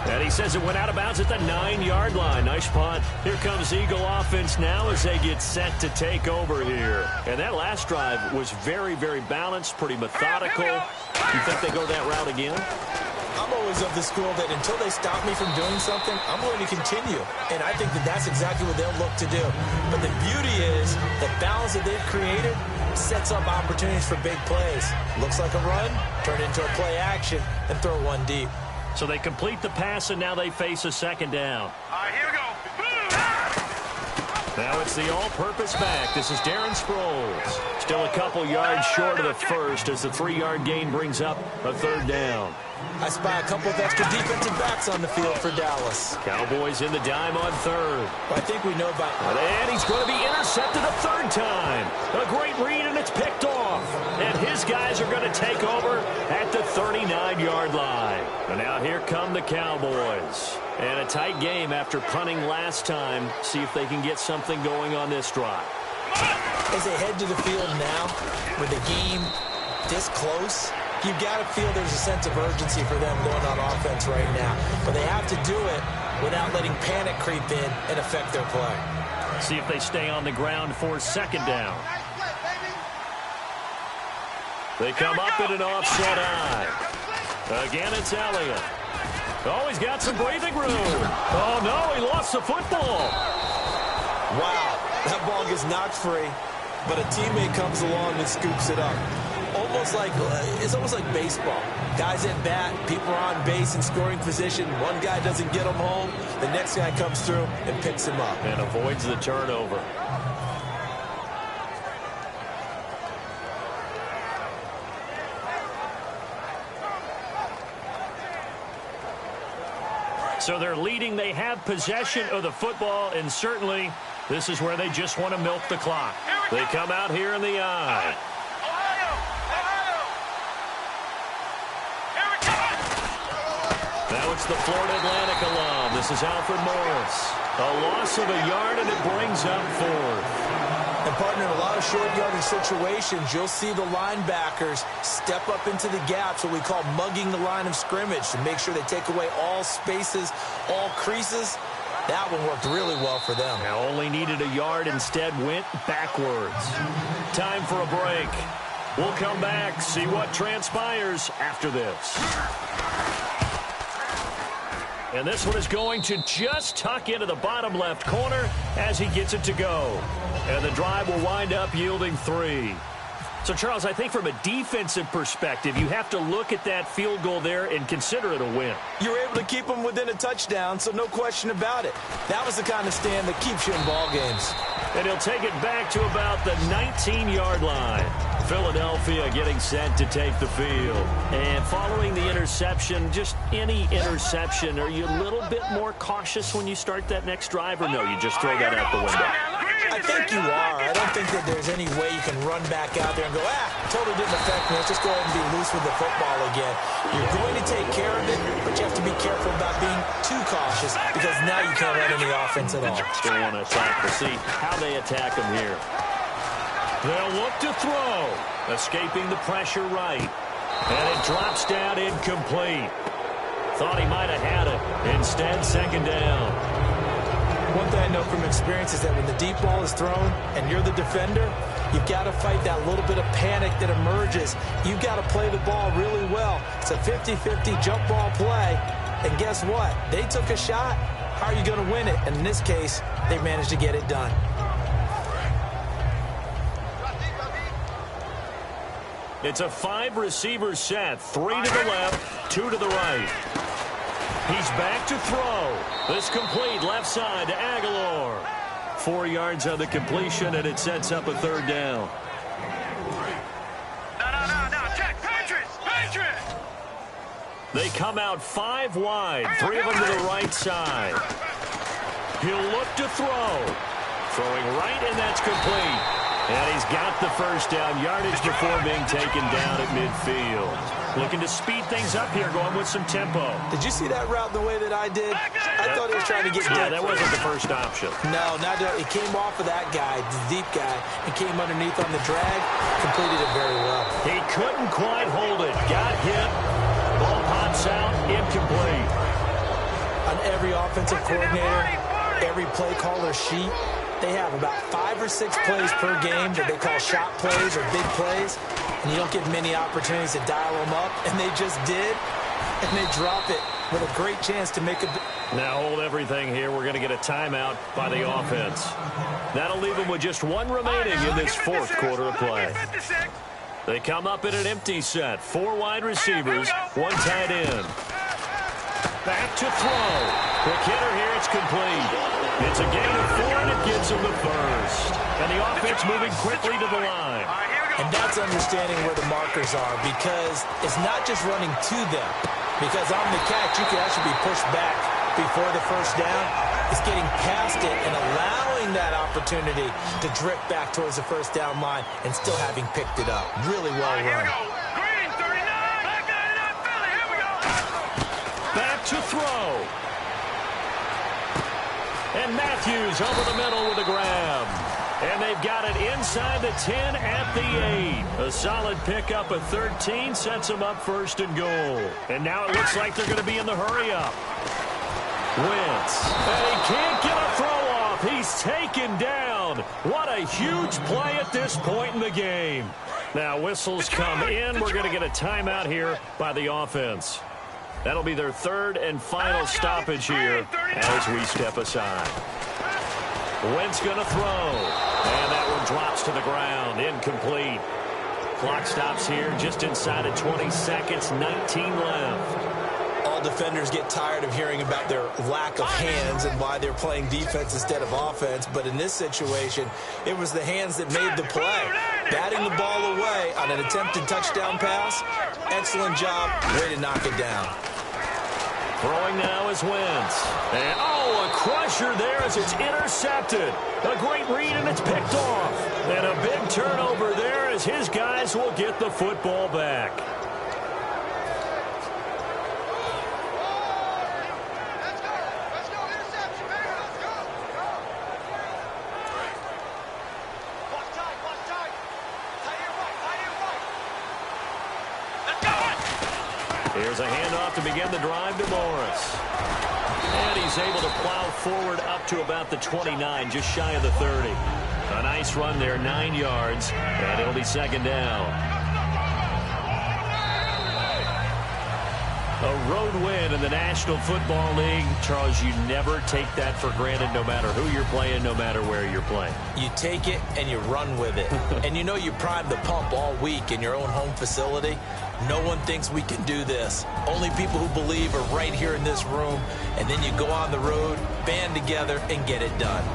And he says it went out of bounds at the 9-yard line. Nice punt. Here comes Eagle offense now as they get set to take over here. And that last drive was very, very balanced, pretty methodical. You think they go that route again? I'm always of the school that until they stop me from doing something, I'm going to continue. And I think that that's exactly what they'll look to do. But the beauty is the balance that they've created sets up opportunities for big plays. Looks like a run, turn into a play action, and throw one deep. So they complete the pass, and now they face a second down. All right, here we go. Now it's the all-purpose back. This is Darren Sproles. Still a couple yards short of the first as the 3-yard gain brings up a third down. I spy a couple of extra defensive backs on the field for Dallas. Cowboys in the dime on third. Well, I think we know about... And he's going to be intercepted a third time. A great read, and it's picked off. And his guys are going to take over at the 39-yard line. And now here come the Cowboys. And a tight game after punting last time. See if they can get something going on this drive. As they head to the field now, with the game this close, you've got to feel there's a sense of urgency for them going on offense right now. But they have to do it without letting panic creep in and affect their play. See if they stay on the ground for second down. They come up in an offset eye. Again, it's Elliott. Oh, he's got some breathing room. Oh, no, he lost the football. Wow, that ball gets knocked free, but a teammate comes along and scoops it up. It's almost like baseball. Guys at bat, people are on base in scoring position. One guy doesn't get him home. The next guy comes through and picks him up. And avoids the turnover. So they're leading. They have possession of the football, and certainly this is where they just want to milk the clock. They come out here in the eye. Now it's the Florida Atlantic alum. This is Alfred Morris. A loss of a yard, and it brings up fourth. And, partner, in a lot of short yardage situations, you'll see the linebackers step up into the gaps, what we call mugging the line of scrimmage, to make sure they take away all spaces, all creases. That one worked really well for them. Now only needed a yard, instead went backwards. Time for a break. We'll come back, see what transpires after this. And this one is going to just tuck into the bottom left corner as he gets it to go. And the drive will wind up yielding 3. So, Charles, I think from a defensive perspective, you have to look at that field goal there and consider it a win. You were able to keep them within a touchdown, so no question about it. That was the kind of stand that keeps you in ball games. And he'll take it back to about the 19-yard line. Philadelphia getting set to take the field. And following the interception, just any interception, are you a little bit more cautious when you start that next drive, or no, you just throw that out the window? I think you are. I don't think that there's any way you can run back out there and go, totally didn't affect me. Let's just go ahead and be loose with the football again. You're going to take care of it, but you have to be careful about being too cautious because now you can't run any offense at all. Still want to attack. We'll see how they attack them here. They'll look to throw. Escaping the pressure right. And it drops down incomplete. Thought he might have had it. Instead, second down. One thing I know from experience is that when the deep ball is thrown and you're the defender, you've got to fight that little bit of panic that emerges. You've got to play the ball really well. It's a 50-50 jump ball play. And guess what? They took a shot. How are you going to win it? And in this case, they managed to get it done. It's a 5-receiver set. 3 to the left, 2 to the right. He's back to throw. This complete left side to Aguilar. 4 yards on the completion, and it sets up a third down. No. Check. Patriots. They come out 5 wide. 3 of them to the right side. He'll look to throw. Throwing right, and that's complete. And he's got the first down yardage before being taken down at midfield. Looking to speed things up here, going with some tempo. Did you see that route the way that I did? I thought he was trying to get Yeah, deep. that wasn't the first option. No, not that. It came off of that guy, the deep guy, and came underneath on the drag. Completed it very well. He couldn't quite hold it. Got hit. Ball pops out. Incomplete. On every offensive coordinator, every play caller sheet, they have about 5 or 6 plays per game that they call shot plays or big plays, and you don't get many opportunities to dial them up, and they just did, and they drop it with a great chance to make a... Now hold everything here. We're going to get a timeout by the offense. That'll leave them with just one remaining in this fourth quarter of play. They come up in an empty set. 4 wide receivers, 1 tight end. Back to throw. Quick hitter here. It's complete. It's a gain of 4, and it gives them the first. And the offense moving quickly to the line. And that's understanding where the markers are, because it's not just running to them. Because on the catch, you can actually be pushed back before the first down. It's getting past it and allowing that opportunity to drift back towards the first down line and still having picked it up. Really well run. Back to throw. And Matthews over the middle with a grab. And they've got it inside the 10 at the 8. A solid pickup of 13 sets them up first and goal. And now it looks like they're going to be in the hurry-up. Wentz. And he can't get a throw off. He's taken down. What a huge play at this point in the game. Now whistles come in. We're going to get a timeout here by the offense. That'll be their third and final stoppage here as we step aside. Wentz going to throw. And that one drops to the ground. Incomplete. Clock stops here just inside of 20 seconds. 19 left. All defenders get tired of hearing about their lack of hands and why they're playing defense instead of offense. But in this situation, it was the hands that made the play. Batting the ball away on an attempted touchdown pass. Excellent job. Way to knock it down. Throwing now is Wentz. And, a crusher there as it's intercepted. A great read, and it's picked off. And a big turnover there as his guys will get the football back. Let's go. Interception, baby. Let's go. Watch tight. Tight end right. Let's go. Here's a handoff to begin the drive to Morris. And he's able to plow forward up to about the 29, just shy of the 30. A nice run there, 9 yards, and it'll be second down. A road win in the National Football League. Charles, you never take that for granted, no matter who you're playing, no matter where you're playing. You take it and you run with it. And you know you primed the pump all week in your own home facility. No one thinks we can do this. Only people who believe are right here in this room. And then you go on the road, band together, and get it done.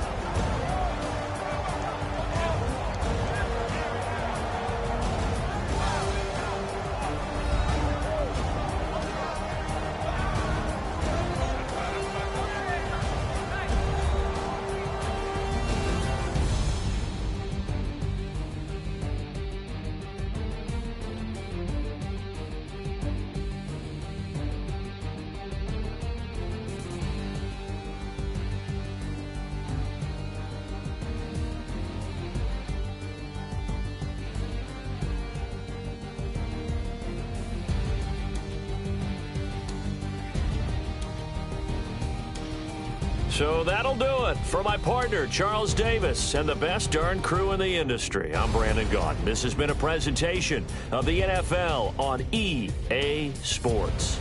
So that'll do it for my partner, Charles Davis, and the best darn crew in the industry. I'm Brandon Gaudin. This has been a presentation of the NFL on EA Sports.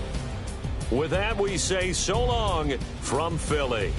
With that, we say so long from Philly.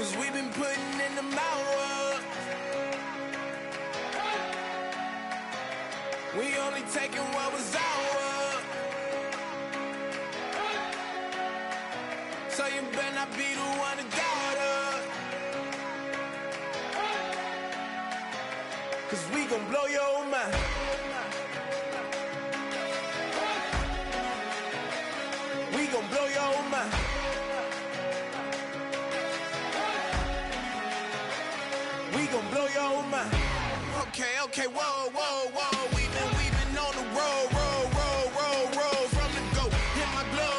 'Cause we've been putting in the hour. We only taking what was ours. So you better not be the one to doubt us. 'Cause we gon' blow your mind. We gon' blow your mind. We gon' blow your mind. Okay, whoa, whoa, whoa. We've been on the road, from the go. Hit my blow.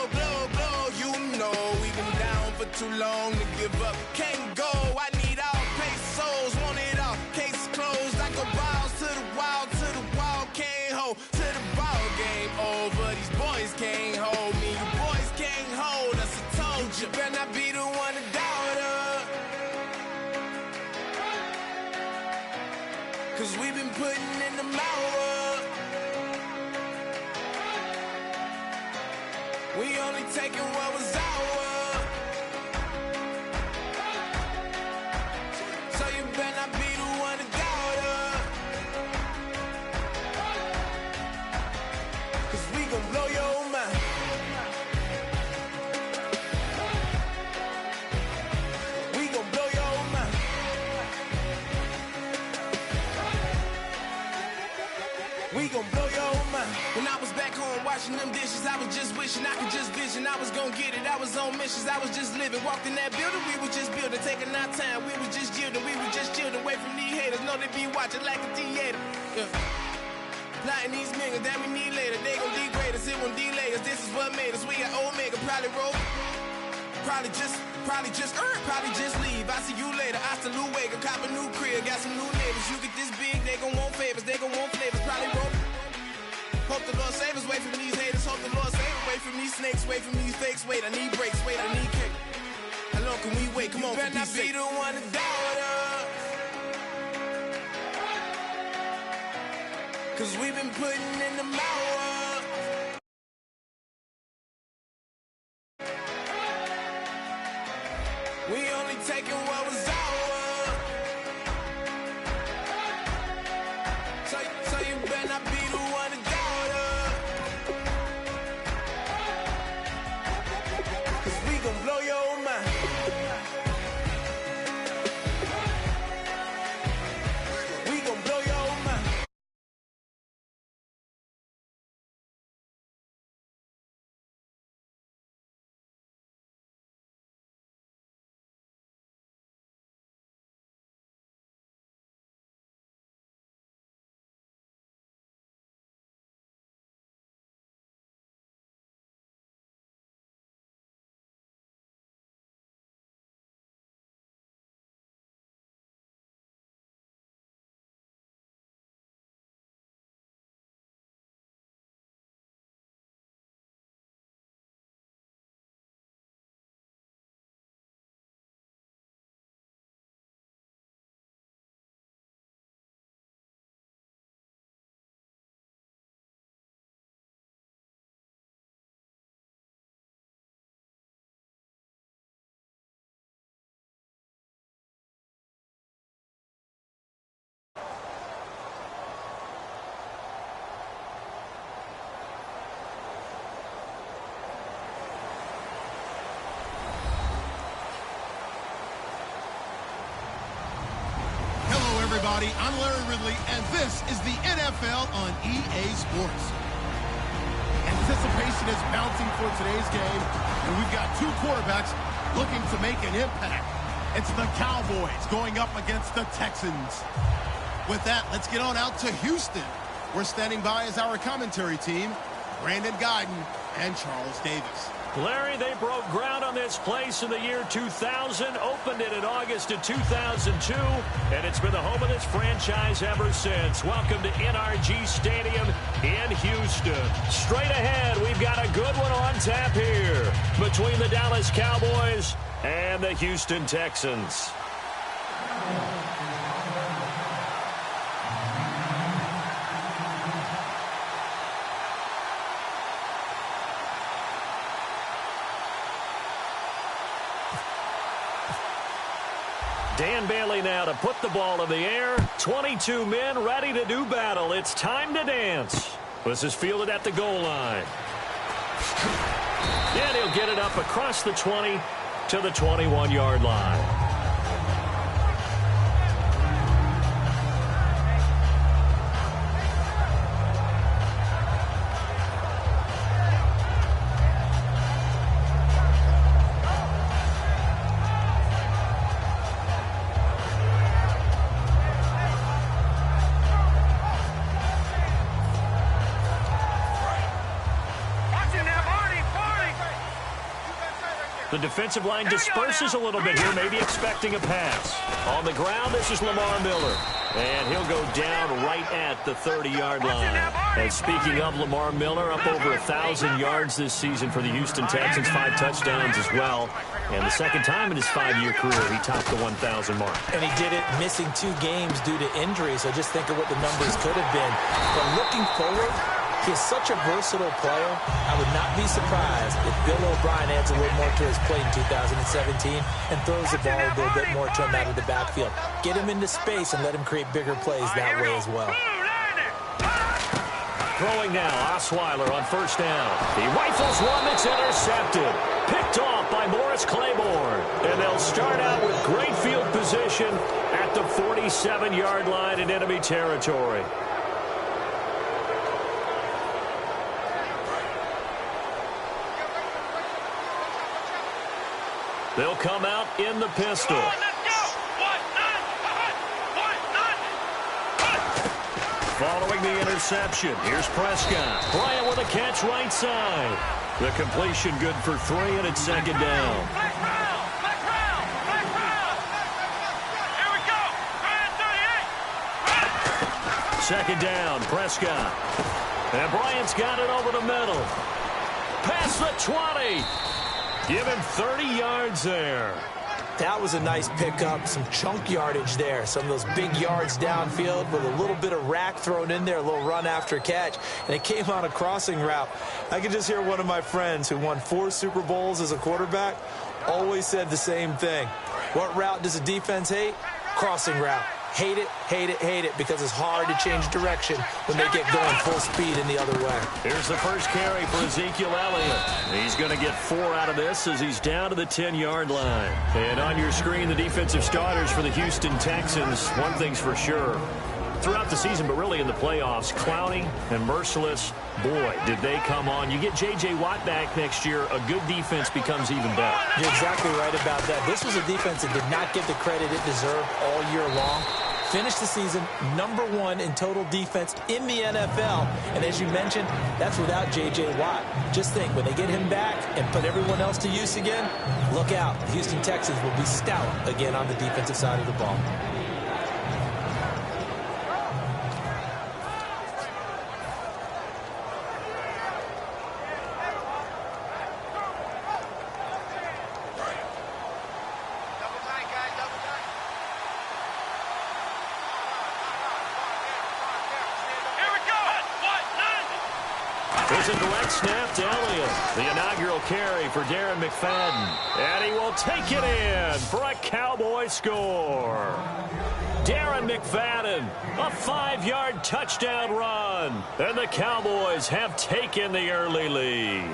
You know we've been down for too long to give up. Can't go. I need all pesos, want it all. Case closed. I go balls to the wall, can't hold. To the ball game over. These boys can't hold me. You boys can't hold us. I told you. Better not be the one to doubt us. 'Cause we've been putting in the hour. We only taking what was ours. So you better not be the one to doubt us. 'Cause we gon' blow your mind. We gon' blow your mind. We gon' blow your mind. When I was back home washing them dishes, I was just wishing I could just vision. I was gon' get it, I was on missions, I was just living. Walked in that building, we was just building, taking our time. We was just yielding, we was just chilling. Away from these haters, know they be watching like a theater. Yeah. Plotting these niggas that we need later. They gon' degrade us, it won't delay us. This is what made us. We got Omega, probably roll. Probably just leave. I see you later. Hasta Luego, cop a new crib, got some new neighbors. You get this big, they gon' want favors, they gon' want flavors. Probably roll. Hope the Lord save us, wait from these haters. Hope the Lord save us, wait from these snakes, wait from these fakes. Wait, I need breaks, wait, I need cake. How long can we wait? Come on, better not be the one to doubt us. 'Cause we've been putting in the hour. We only taking what was ours. So you better not be the one to doubt us. 'Cause we gon' blow your mind. We gon' blow your mind. Everybody, I'm Larry Ridley, and this is the NFL on EA Sports. Anticipation is mounting for today's game, and we've got two quarterbacks looking to make an impact. It's the Cowboys going up against the Texans. With that, let's get on out to Houston. We're standing by as our commentary team, Brandon Guyton and Charles Davis. Larry, they broke ground on this place in the year 2000, opened it in August of 2002, and it's been the home of this franchise ever since. Welcome to NRG Stadium in Houston. Straight ahead, we've got a good one on tap here between the Dallas Cowboys and the Houston Texans. Dan Bailey now to put the ball in the air. 22 men ready to do battle. It's time to dance. This is fielded at the goal line. And he'll get it up across the 20 to the 21-yard line. The defensive line disperses a little bit here, maybe expecting a pass. On the ground, this is Lamar Miller. And he'll go down right at the 30-yard line. And speaking of Lamar Miller, up over 1,000 yards this season for the Houston Texans, 5 touchdowns as well. And the second time in his 5-year career, he topped the 1,000 mark. And he did it missing 2 games due to injury, so just think of what the numbers could have been. But looking forward, he is such a versatile player. I would not be surprised if Bill O'Brien adds a little more to his plate in 2017 and throws the ball a little bit more to him out of the backfield. Get him into space and let him create bigger plays that way as well. Throwing now, Osweiler on first down. He rifles one that's intercepted. Picked off by Morris Claiborne. And they'll start out with great field position at the 47-yard line in enemy territory. They'll come out in the pistol. Following the interception, here's Prescott. Bryant with a catch right side. The completion good for 3, and it's second down. Second down, Prescott. And Bryant's got it over the middle. Past the 20. Give him 30 yards there. That was a nice pickup, some chunk yardage there. Some of those big yards downfield with a little bit of rack thrown in there, a little run after catch. And it came on a crossing route. I could just hear one of my friends who won 4 Super Bowls as a quarterback always said the same thing. What route does a defense hate? Crossing route. Hate it, hate it, hate it, because it's hard to change direction when they get going full speed in the other way. Here's the first carry for Ezekiel Elliott. He's going to get 4 out of this as he's down to the 10-yard line. And on your screen, the defensive starters for the Houston Texans. One thing's for sure. Throughout the season, but really in the playoffs, Clowney and Merciless, boy, did they come on. You get J.J. Watt back next year, a good defense becomes even better. You're exactly right about that. This was a defense that did not get the credit it deserved all year long. Finished the season #1 in total defense in the NFL. And as you mentioned, that's without J.J. Watt. Just think, when they get him back and put everyone else to use again, look out. The Houston Texans will be stout again on the defensive side of the ball. It's a direct snap to Elliott. The inaugural carry for Darren McFadden. And he will take it in for a Cowboy score. Darren McFadden, a 5-yard touchdown run. And the Cowboys have taken the early lead.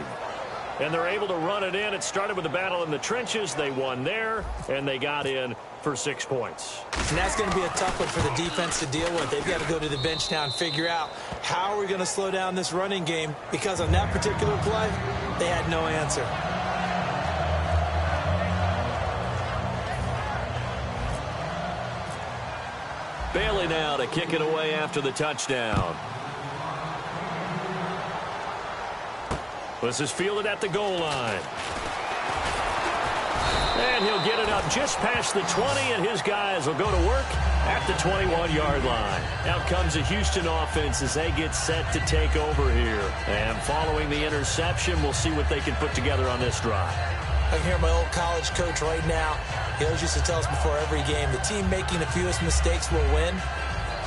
And they're able to run it in. It started with a battle in the trenches. They won there, and they got in for 6 points. And that's going to be a tough one for the defense to deal with. They've got to go to the bench now and figure out how are we going to slow down this running game, because on that particular play, they had no answer. Bailey now to kick it away after the touchdown. This is fielded at the goal line. And he'll get it up just past the 20, and his guys will go to work at the 21-yard line. Out comes the Houston offense as they get set to take over here. And following the interception, we'll see what they can put together on this drive. I can hear my old college coach right now. He always used to tell us before every game, the team making the fewest mistakes will win.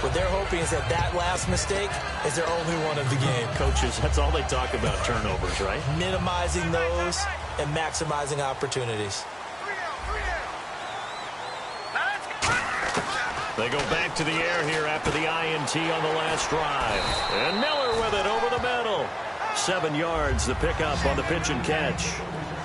What they're hoping is that that last mistake is their only one of the game. Coaches, that's all they talk about, turnovers, right? Minimizing those and maximizing opportunities. Now let's They go back to the air here after the INT on the last drive. And Miller with it over the middle. 7 yards, the pickup on the pitch and catch.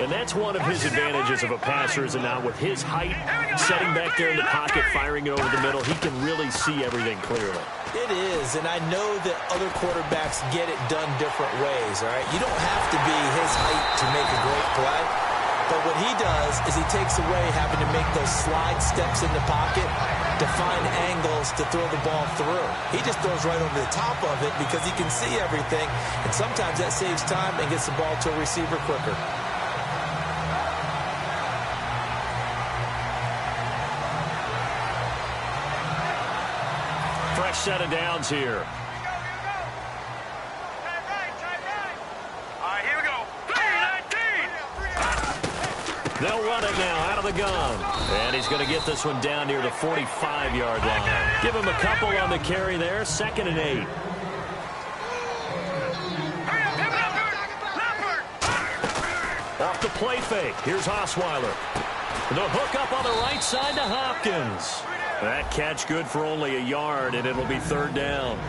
And that's one of his advantages of a passer, is it not? With his height, setting back there in the pocket, firing it over the middle, he can really see everything clearly. It is, and I know that other quarterbacks get it done different ways, all right? You don't have to be his height to make a great play. But what he does is he takes away having to make those slide steps in the pocket to find angles to throw the ball through. He just throws right over the top of it because he can see everything, and sometimes that saves time and gets the ball to a receiver quicker. Fresh set of downs here. They'll run it now out of the gun. And he's going to get this one down near the 45-yard line. Give him a couple on the carry there. 2nd and 8. Off the play fake. Here's Osweiler. The hook up on the right side to Hopkins. That catch good for only a yard, and it'll be 3rd down.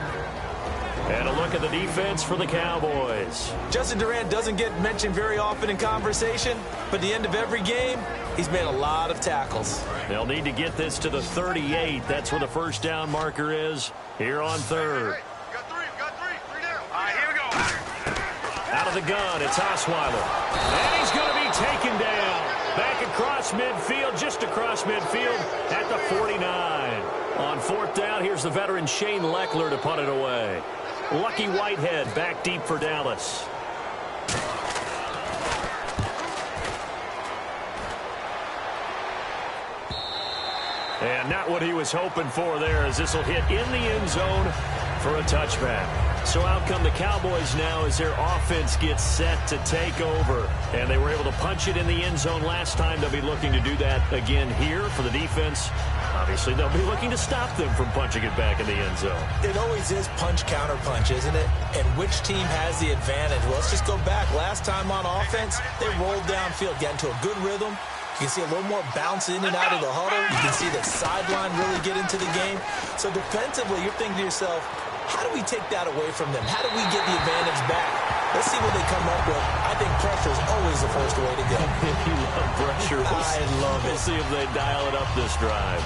And a look at the defense for the Cowboys. Justin Durant doesn't get mentioned very often in conversation, but at the end of every game, he's made a lot of tackles. They'll need to get this to the 38. That's where the first down marker is here on 3rd. Got three down. All right, here we go. Out of the gun, it's Osweiler. And he's going to be taken down. Back across midfield, just across midfield at the 49. On 4th down, here's the veteran Shane Leckler to punt it away. Lucky Whitehead back deep for Dallas. And not what he was hoping for there, as this will hit in the end zone for a touchback. So out come the Cowboys now as their offense gets set to take over. And they were able to punch it in the end zone last time. They'll be looking to do that again here for the defense. Obviously, they'll be looking to stop them from punching it back in the end zone. It always is punch-counter-punch, isn't it? And which team has the advantage? Well, let's just go back. Last time on offense, they rolled downfield, got into a good rhythm. You can see a little more bounce in and out of the huddle. You can see the sideline really get into the game. So defensively, you're thinking to yourself, how do we take that away from them? How do we get the advantage back? Let's see what they come up with. I think pressure is always the first way to go. You love pressure. I love it. We'll see if they dial it up this drive.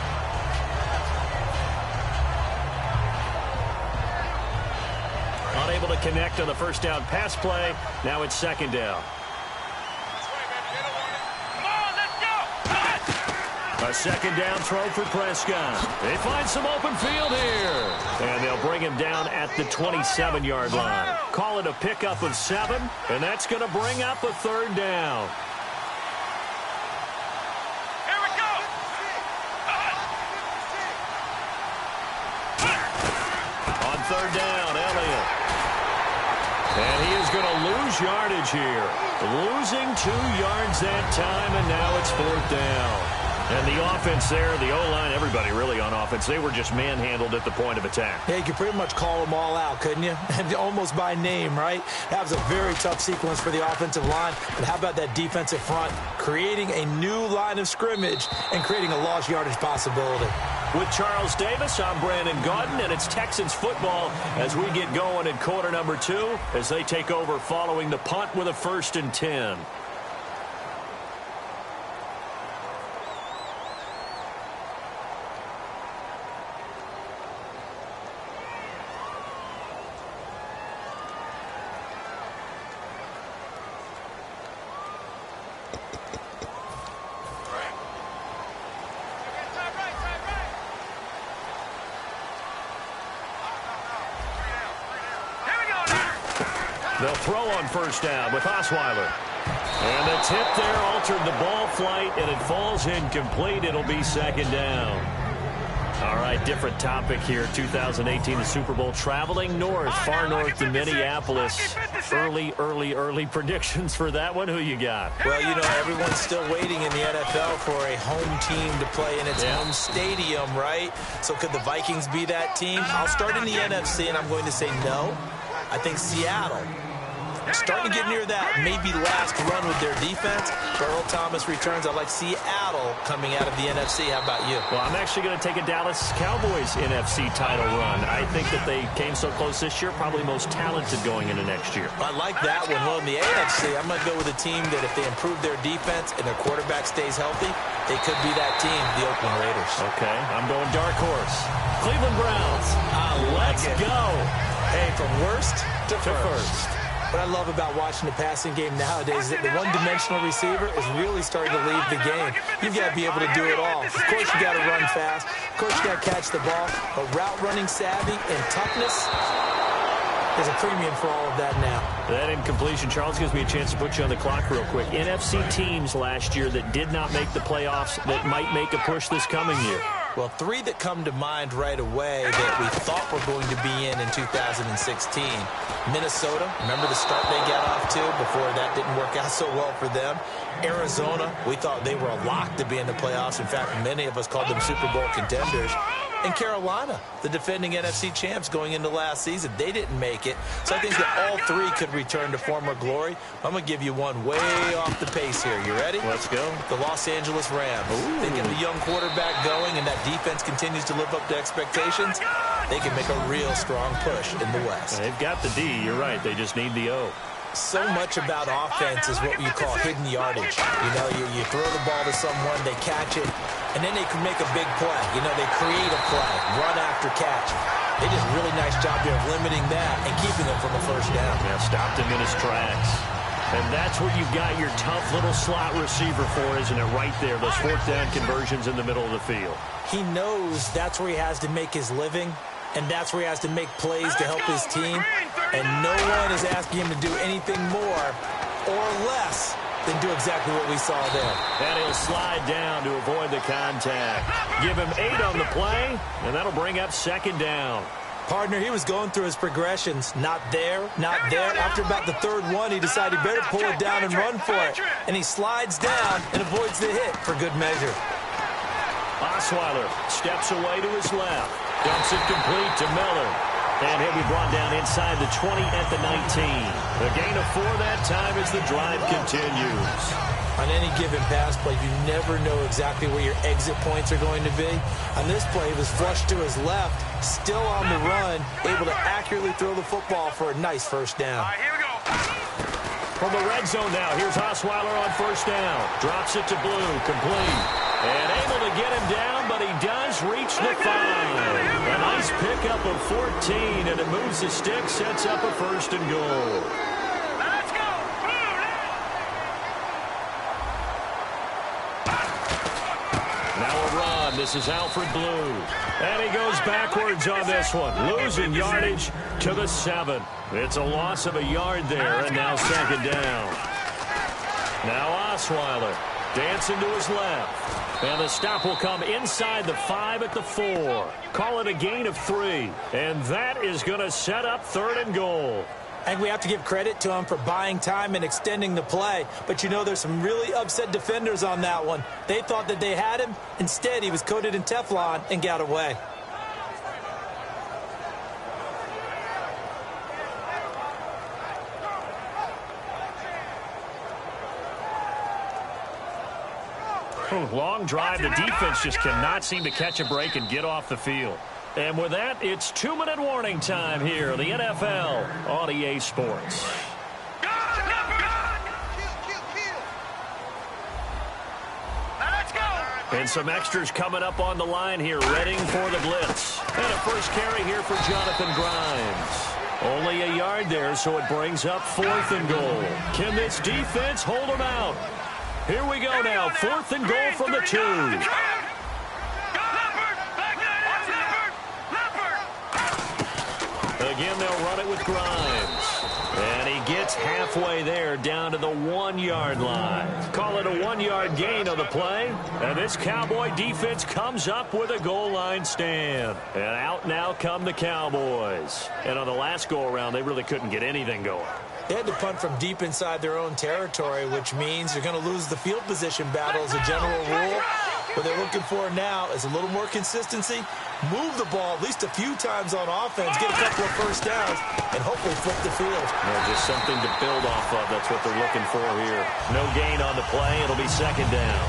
Unable to connect on the first down pass play. Now it's 2nd down. A 2nd down throw for Prescott. They find some open field here. And they'll bring him down at the 27-yard line. Call it a pickup of 7, and that's going to bring up a 3rd down. Here we go. On 3rd down, Elliott. And he is going to lose yardage here. Losing 2 yards that time, and now it's 4th down. And the offense there, the O-line, everybody really on offense, they were just manhandled at the point of attack. Yeah, you could pretty much call them all out, couldn't you? Almost by name, right? That was a very tough sequence for the offensive line. But how about that defensive front? Creating a new line of scrimmage and creating a lost yardage possibility. With Charles Davis, I'm Brandon Gaudin, and it's Texans football as we get going in quarter number 2 as they take over following the punt with a 1st and 10. They'll throw on 1st down with Osweiler. And the tip there altered the ball flight, and it falls incomplete. It'll be 2nd down. All right, different topic here. 2018, the Super Bowl, traveling north, far north to Minneapolis. Early predictions for that one. Who you got? Well, you know, everyone's still waiting in the NFL for a home team to play in its home stadium, right? So could the Vikings be that team? I'll start in the NFC, and I'm going to say no. I think Seattle starting to get near that maybe last run with their defense. Earl Thomas returns. I like Seattle coming out of the NFC. How about you? Well, I'm actually going to take a Dallas Cowboys NFC title run. I think that they came so close this year, probably most talented going into next year. I like that one. Well, in the AFC, I'm going to go with a team that if they improve their defense and their quarterback stays healthy, they could be that team, the Oakland Raiders. Okay, I'm going dark horse. Cleveland Browns. Let's go. Hey, from worst to first. What I love about watching the passing game nowadays is that the one-dimensional receiver is really starting to lead the game. You've got to be able to do it all. Of course, you got to run fast. Of course, you got to catch the ball. But route running savvy and toughness, there's a premium for all of that now. That incompletion, Charles, gives me a chance to put you on the clock real quick. NFC teams last year that did not make the playoffs that might make a push this coming year. Well, three that come to mind right away that we thought were going to be in 2016. Minnesota, remember the start they got off to before that didn't work out so well for them. Arizona, we thought they were a lock to be in the playoffs. In fact, many of us called them Super Bowl contenders. And Carolina, the defending NFC champs going into last season, they didn't make it. So I think that all three could return to former glory. I'm going to give you one way off the pace here. You ready? Let's go. The Los Angeles Rams. They get the young quarterback going, and that defense continues to live up to expectations. They can make a real strong push in the West. They've got the D. You're right. They just need the O. So much about offense is what you call hidden yardage. You know, you throw the ball to someone, they catch it, and then they can make a big play. You know, they create a play, run after catch. They did a really nice job there of limiting that and keeping him from a first down. Yeah, stopped him in his tracks. And that's what you've got your tough little slot receiver for, isn't it? Right there, those fourth down conversions in the middle of the field. He knows that's where he has to make his living, and that's where he has to make plays to help his team. And no one is asking him to do anything more or less than do exactly what we saw there. And he'll slide down to avoid the contact. Give him 8 on the play, and that'll bring up second down. Partner, he was going through his progressions. Not there, not there. After about the third one, he decided he better pull it down and run for it. And he slides down and avoids the hit for good measure. Osweiler steps away to his left. Dumps it complete to Miller. And he'll be brought down inside the 20 at the 19. A gain of 4 that time as the drive continues. On any given pass play, you never know exactly where your exit points are going to be. On this play, he was flushed to his left, still on the run, able to accurately throw the football for a nice first down. All right, here we go. From the red zone now, here's Osweiler on first down. Drops it to Blue, complete. And able to get him down, but he does reach the 5. A nice pickup of 14, and it moves the stick, sets up a first and goal. Let's go. Now a run. This is Alfred Blue. And he goes backwards on this one. Losing yardage to the 7. It's a loss of a yard there, and now second down. Now Osweiler dancing to his left. And the stop will come inside the 5 at the 4. Call it a gain of 3. And that is going to set up third and goal. I think we have to give credit to him for buying time and extending the play. But, you know, there's some really upset defenders on that one. They thought that they had him. Instead, he was coated in Teflon and got away. Long drive. The defense just cannot seem to catch a break and get off the field. And with that, it's 2-minute warning time here. The NFL on EA Sports. And some extras coming up on the line here, readying for the blitz. And a first carry here for Jonathan Grimes. Only a yard there, so it brings up 4th and goal. Can this defense hold them out? Here we go now, 4th and goal from the 2. Again, they'll run it with Grimes. And he gets halfway there, down to the 1-yard line. Call it a 1-yard gain on the play. And this Cowboy defense comes up with a goal line stand. And out now come the Cowboys. And on the last go-around, they really couldn't get anything going. They had to punt from deep inside their own territory, which means you're going to lose the field position battle as a general rule. What they're looking for now is a little more consistency, move the ball at least a few times on offense, get a couple of first downs, and hopefully flip the field. Yeah, just something to build off of. That's what they're looking for here. No gain on the play. It'll be second down.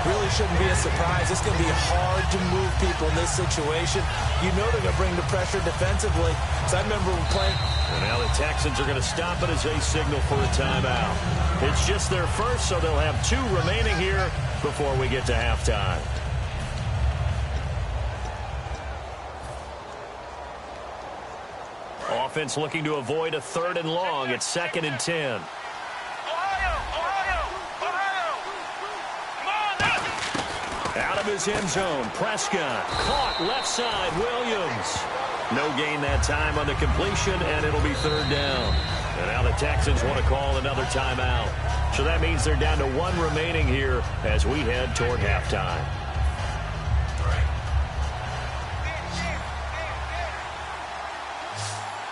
Really shouldn't be a surprise. It's going to be hard to move people in this situation. You know they're going to bring the pressure defensively. So I remember playing. And now the Texans are going to stop it as they signal for a timeout. It's just their first, so they'll have 2 remaining here before we get to halftime. Offense looking to avoid a 3rd and long. It's 2nd and 10. Out of his end zone, Prescott caught left side, Williams. No gain that time on the completion, and it'll be 3rd down. And now the Texans want to call another timeout. So that means they're down to 1 remaining here as we head toward halftime.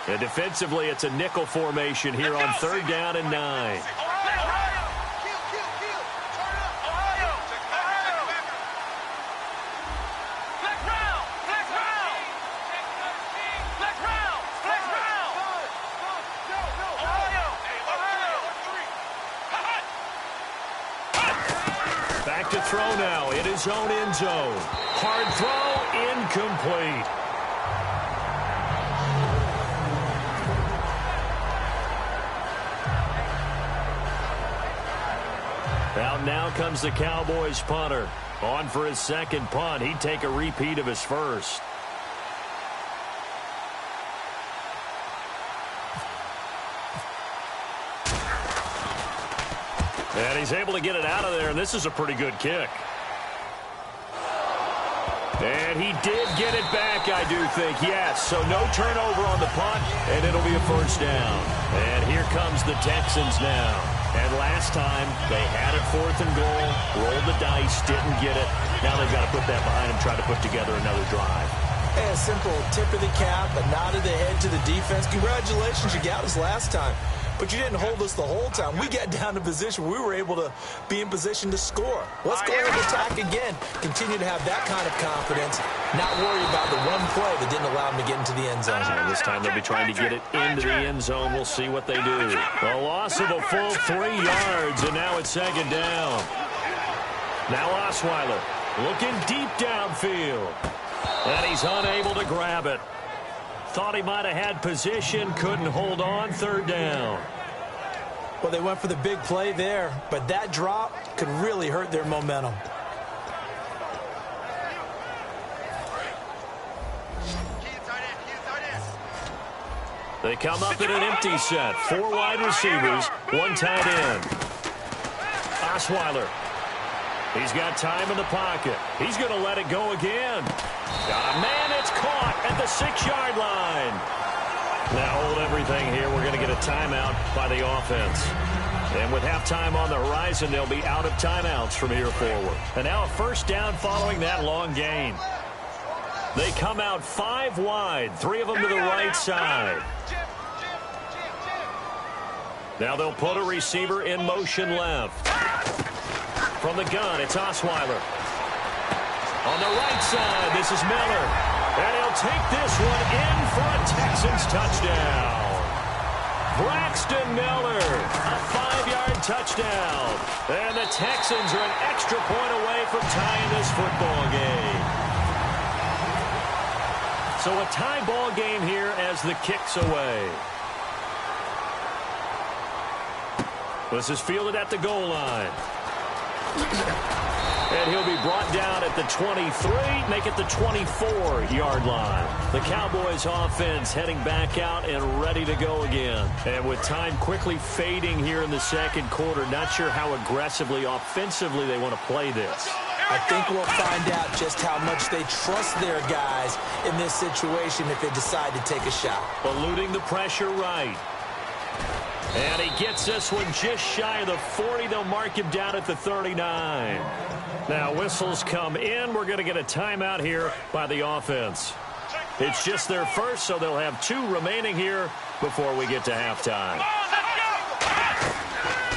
And defensively, it's a nickel formation here on 3rd down and 9. Back to throw now in his own end zone. Hard throw, incomplete. Out now comes the Cowboys punter. On for his 2nd punt. He'd take a repeat of his first. And he's able to get it out of there, and this is a pretty good kick. And he did get it back, I do think, yes. So no turnover on the punt, and it'll be a 1st down. And here comes the Texans now. And last time, they had it 4th and goal, rolled the dice, didn't get it. Now they've got to put that behind them, try to put together another drive. A simple tip of the cap, a nod of the head to the defense. Congratulations, you got us last time. But you didn't hold us the whole time. We got down to position where we were able to be in position to score. Let's go and attack again. Continue to have that kind of confidence. Not worry about the one play that didn't allow them to get into the end zone. And this time they'll be trying to get it into the end zone. We'll see what they do. A loss of a full 3 yards, and now it's 2nd down. Now Osweiler looking deep downfield. And he's unable to grab it. Thought he might have had position, couldn't hold on, 3rd down. Well, they went for the big play there, but that drop could really hurt their momentum. They come up in an empty set. 4 wide receivers, 1 tight end. Osweiler. He's got time in the pocket. He's going to let it go again. Man, it's caught at the 6-yard line. Now hold everything here. We're going to get a timeout by the offense. And with halftime on the horizon, they'll be out of timeouts from here forward. And now a 1st down following that long gain. They come out 5 wide, 3 of them to the right side. Now they'll put a receiver in motion left. From the gun, it's Osweiler. On the right side, this is Miller. And he'll take this one in for a Texans touchdown. Braxton Miller, a 5-yard touchdown. And the Texans are an extra point away from tying this football game. So a tie ball game here as the kick's away. This is fielded at the goal line. And he'll be brought down at the 23, make it the 24-yard line. The Cowboys offense heading back out and ready to go again. And with time quickly fading here in the 2nd quarter, not sure how aggressively, offensively they want to play this. I think we'll find out just how much they trust their guys in this situation if they decide to take a shot. Eluding the pressure right. And he gets this one just shy of the 40. They'll mark him down at the 39. Now whistles come in. We're going to get a timeout here by the offense. It's just their first, so they'll have 2 remaining here before we get to halftime.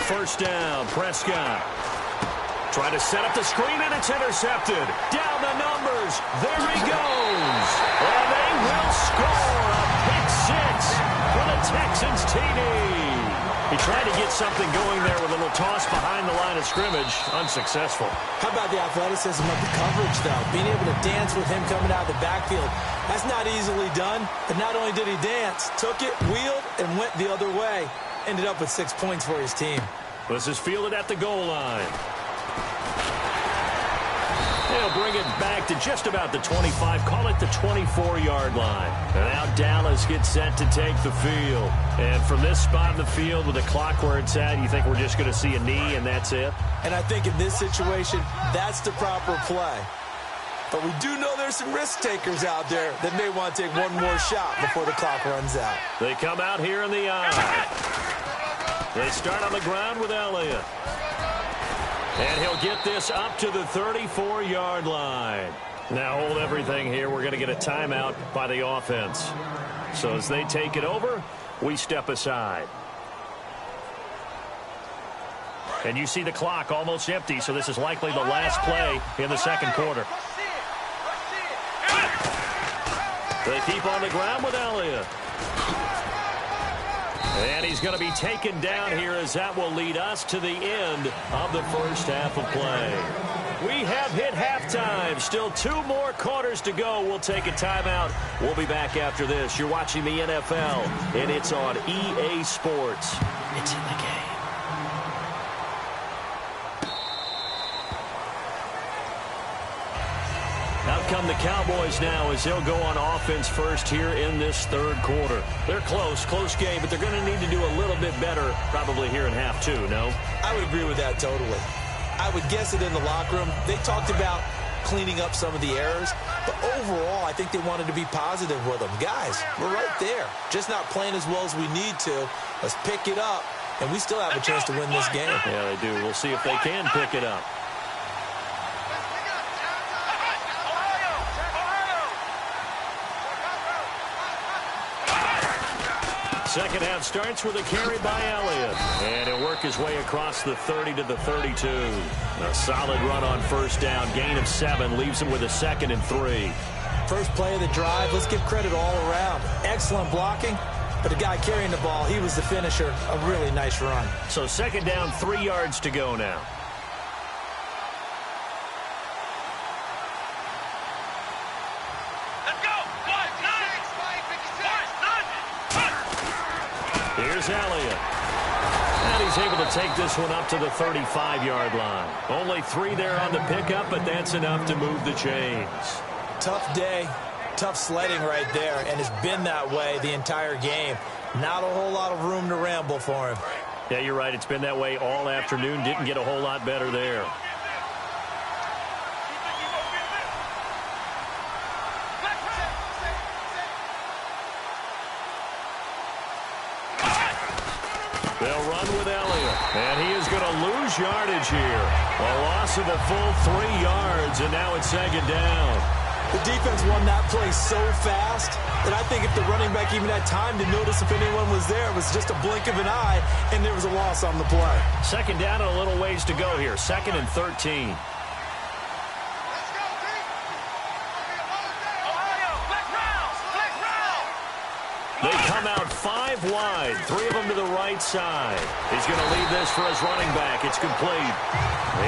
1st down, Prescott. Trying to set up the screen, and it's intercepted. Down the numbers. There he goes. And they will score a pick six for the Texans TD. He tried to get something going there with a little toss behind the line of scrimmage. Unsuccessful. How about the athleticism of the coverage, though? Being able to dance with him coming out of the backfield. That's not easily done. But not only did he dance, took it, wheeled, and went the other way. Ended up with 6 points for his team. This is fielded at the goal line. They'll bring it back to just about the 25. Call it the 24-yard line. And now Dallas gets set to take the field. And from this spot in the field with the clock where it's at, you think we're just going to see a knee and that's it? And I think in this situation, that's the proper play. But we do know there's some risk takers out there that may want to take one more shot before the clock runs out. They come out here in the eye. They start on the ground with Elliott. And he'll get this up to the 34-yard line. Now hold everything here. We're going to get a timeout by the offense. So as they take it over, we step aside. And you see the clock almost empty, so this is likely the last play in the second quarter. They keep on the ground with Elliott. And he's going to be taken down here as that will lead us to the end of the first half of play. We have hit halftime. Still 2 more quarters to go. We'll take a timeout. We'll be back after this. You're watching the NFL, and it's on EA Sports. It's in the game. Out come the Cowboys now as they'll go on offense first here in this third quarter. They're close game, but they're going to need to do a little bit better probably here in half 2, no? I would agree with that totally. I would guess it in the locker room. They talked about cleaning up some of the errors, but overall I think they wanted to be positive with them. Guys, we're right there. Just not playing as well as we need to. Let's pick it up, and we still have a chance to win this game. Yeah, they do. We'll see if they can pick it up. Second half starts with a carry by Elliott. And he'll work his way across the 30 to the 32. A solid run on first down. Gain of 7 leaves him with a 2nd and 3. First play of the drive. Let's give credit all around. Excellent blocking. But the guy carrying the ball, he was the finisher. A really nice run. So second down, 3 yards to go now. Here's Elliott. And he's able to take this one up to the 35-yard line. Only 3 there on the pickup, but that's enough to move the chains. Tough day, tough sledding right there, and it's been that way the entire game. Not a whole lot of room to ramble for him. Yeah, you're right. It's been that way all afternoon. Didn't get a whole lot better there. They'll run with Elliott, and he is going to lose yardage here. A loss of a full 3 yards, and now it's second down. The defense won that play so fast that I think if the running back even had time to notice if anyone was there, it was just a blink of an eye, and there was a loss on the play. Second down and a little ways to go here. 2nd and 13. They come out 5 wide, 3 of them to the right side. He's going to leave this for his running back. It's complete.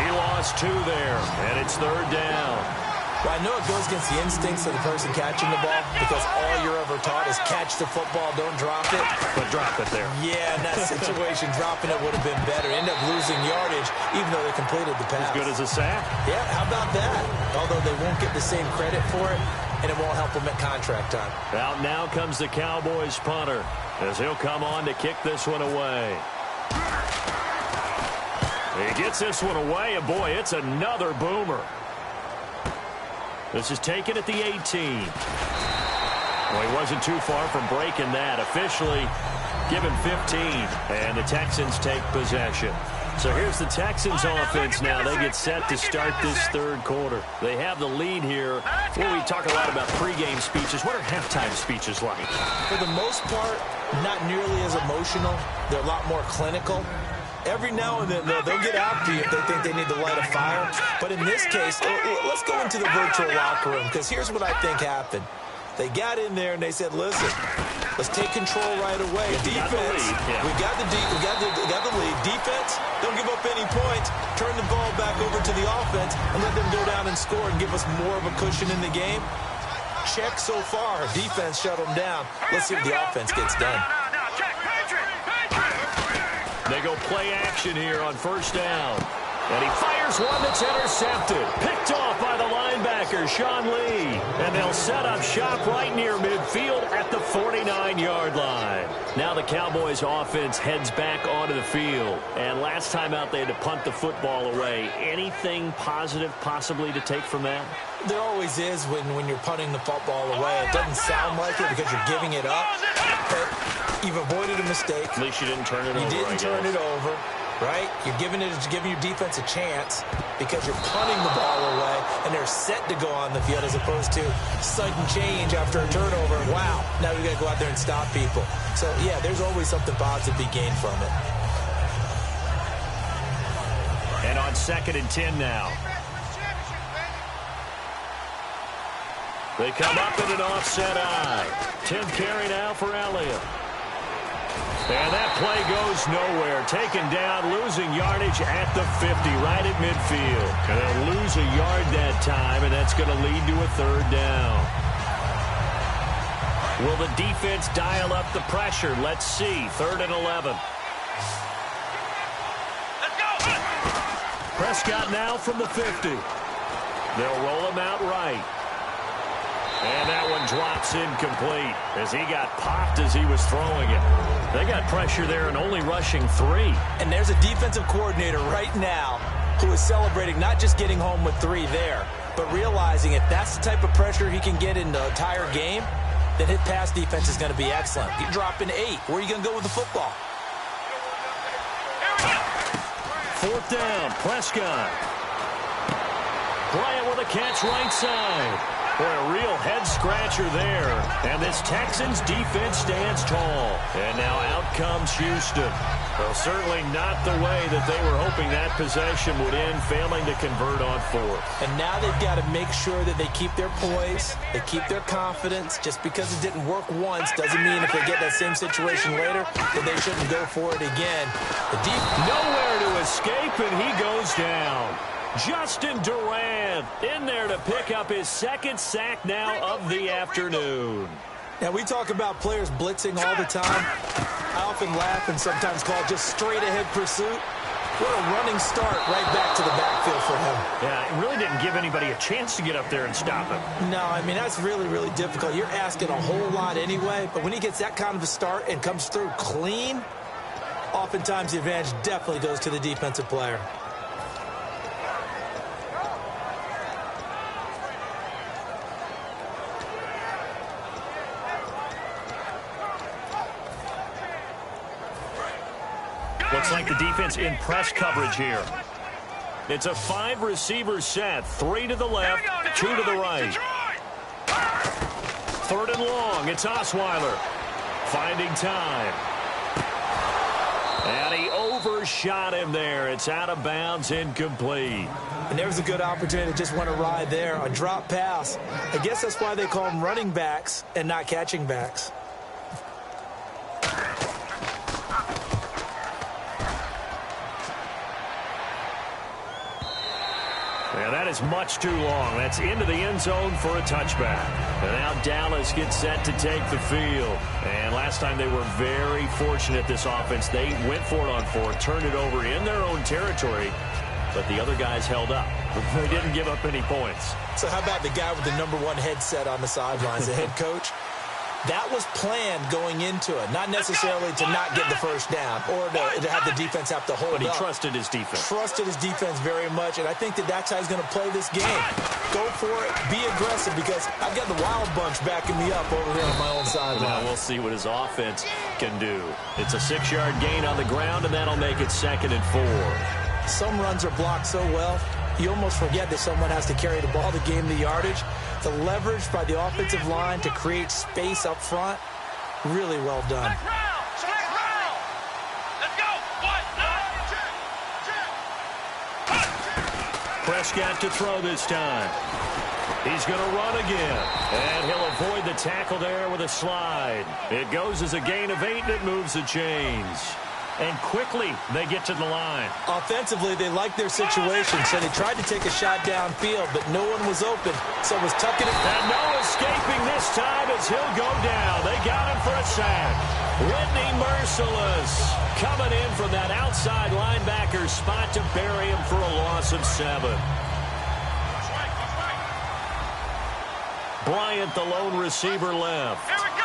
He lost 2 there, and it's third down. Well, I know it goes against the instincts of the person catching the ball because all you're ever taught is catch the football, don't drop it. But drop it there. Yeah, in that situation, dropping it would have been better. End up losing yardage, even though they completed the pass. As good as a sack. Yeah, how about that? Although they won't get the same credit for it, and it won't help them at contract time. Out now comes the Cowboys punter as he'll come on to kick this one away. He gets this one away, and boy, it's another boomer. This is taken at the 18. Well, he wasn't too far from breaking that. Officially given 15, and the Texans take possession. So here's the Texans offense now. They get set to start this third quarter. They have the lead here. Well, we talk a lot about pregame speeches. What are halftime speeches like? For the most part, not nearly as emotional. They're a lot more clinical. Every now and then, they'll get after you if they think they need to light a fire. But in this case, let's go into the virtual locker room, because here's what I think happened. They got in there and they said, listen, let's take control right away. Defense, we got the lead. Defense, don't give up any points. Turn the ball back over to the offense and let them go down and score and give us more of a cushion in the game. Check so far. Defense shut them down. Let's see if the offense gets done. They go play action here on first down. And he fires one that's intercepted. Picked off by the linebacker, Sean Lee. And they'll set up shop right near midfield at the 49-yard line. Now the Cowboys offense heads back onto the field. And last time out they had to punt the football away. Anything positive possibly to take from that? There always is when you're punting the football away. It doesn't sound like it because you're giving it up. But you've avoided a mistake. At least you didn't turn it over. You didn't turn it over. Right? You're giving your defense a chance because you're punting the ball away and they're set to go on the field as opposed to sudden change after a turnover. Wow, now we got to go out there and stop people. So, yeah, there's always something positive to be gained from it. And on 2nd and 10 now. They come up in an offset eye. 10th carry now for Elliott. And that play goes nowhere. Taken down, losing yardage at the 50, right at midfield. And they'll lose a yard that time, and that's going to lead to a 3rd down. Will the defense dial up the pressure? Let's see. 3rd and 11. Let's go! Prescott now from the 50. They'll roll him out right. And that one drops incomplete as he got popped as he was throwing it. They got pressure there and only rushing 3. And there's a defensive coordinator right now who is celebrating not just getting home with 3 there, but realizing if that's the type of pressure he can get in the entire game, then his pass defense is going to be excellent. You're dropping 8. Where are you going to go with the football? 4th down, Prescott. Bryant with a catch right side. Boy, a real head-scratcher there. And this Texans defense stands tall. And now out comes Houston. Well, certainly not the way that they were hoping that possession would end, failing to convert on 4th. And now they've got to make sure that they keep their poise, they keep their confidence. Just because it didn't work once doesn't mean if they get that same situation later that they shouldn't go for it again. Nowhere to escape, and he goes down. Justin Durant in there to pick up his 2nd sack now of the afternoon. Now, we talk about players blitzing all the time. I often laugh and sometimes call it just straight-ahead pursuit. What a running start right back to the backfield for him. Yeah, it really didn't give anybody a chance to get up there and stop him. No, I mean, that's really, really difficult. You're asking a whole lot anyway, but when he gets that kind of a start and comes through clean, oftentimes the advantage definitely goes to the defensive player. Looks like the defense in press coverage here. It's a 5-receiver set. 3 to the left, 2 to the right. 3rd and long. It's Osweiler. Finding time. And he overshot him there. It's out of bounds, incomplete. And there's a good opportunity to just want to ride there. A drop pass. I guess that's why they call them running backs and not catching backs. Yeah, that is much too long. That's into the end zone for a touchback. And now Dallas gets set to take the field. And last time they were very fortunate, this offense. They went for it on 4th, turned it over in their own territory, but the other guys held up. They didn't give up any points. So how about the guy with the #1 headset on the sidelines, the head coach? That was planned going into it, not necessarily to not get the 1st down or to have the defense have to hold up. But he trusted his defense. Trusted his defense very much, and I think that that's how he's going to play this game. Go for it, be aggressive, because I've got the Wild Bunch backing me up over here on my own sideline. Now we'll see what his offense can do. It's a 6-yard gain on the ground, and that'll make it 2nd and 4. Some runs are blocked so well, you almost forget that someone has to carry the ball to gain the yardage. The leverage by the offensive line to create space up front, really well done. Let's go! 1, 9, 2. Prescott to throw this time. He's going to run again. And he'll avoid the tackle there with a slide. It goes as a gain of 8, and it moves the chains. And quickly, they get to the line. Offensively, they liked their situation, so they tried to take a shot downfield, but no one was open, so was tucking it. And no escaping this time as he'll go down. They got him for a sack. Whitney Merciless coming in from that outside linebacker spot to bury him for a loss of 7. Bryant, the lone receiver, left. Here we go.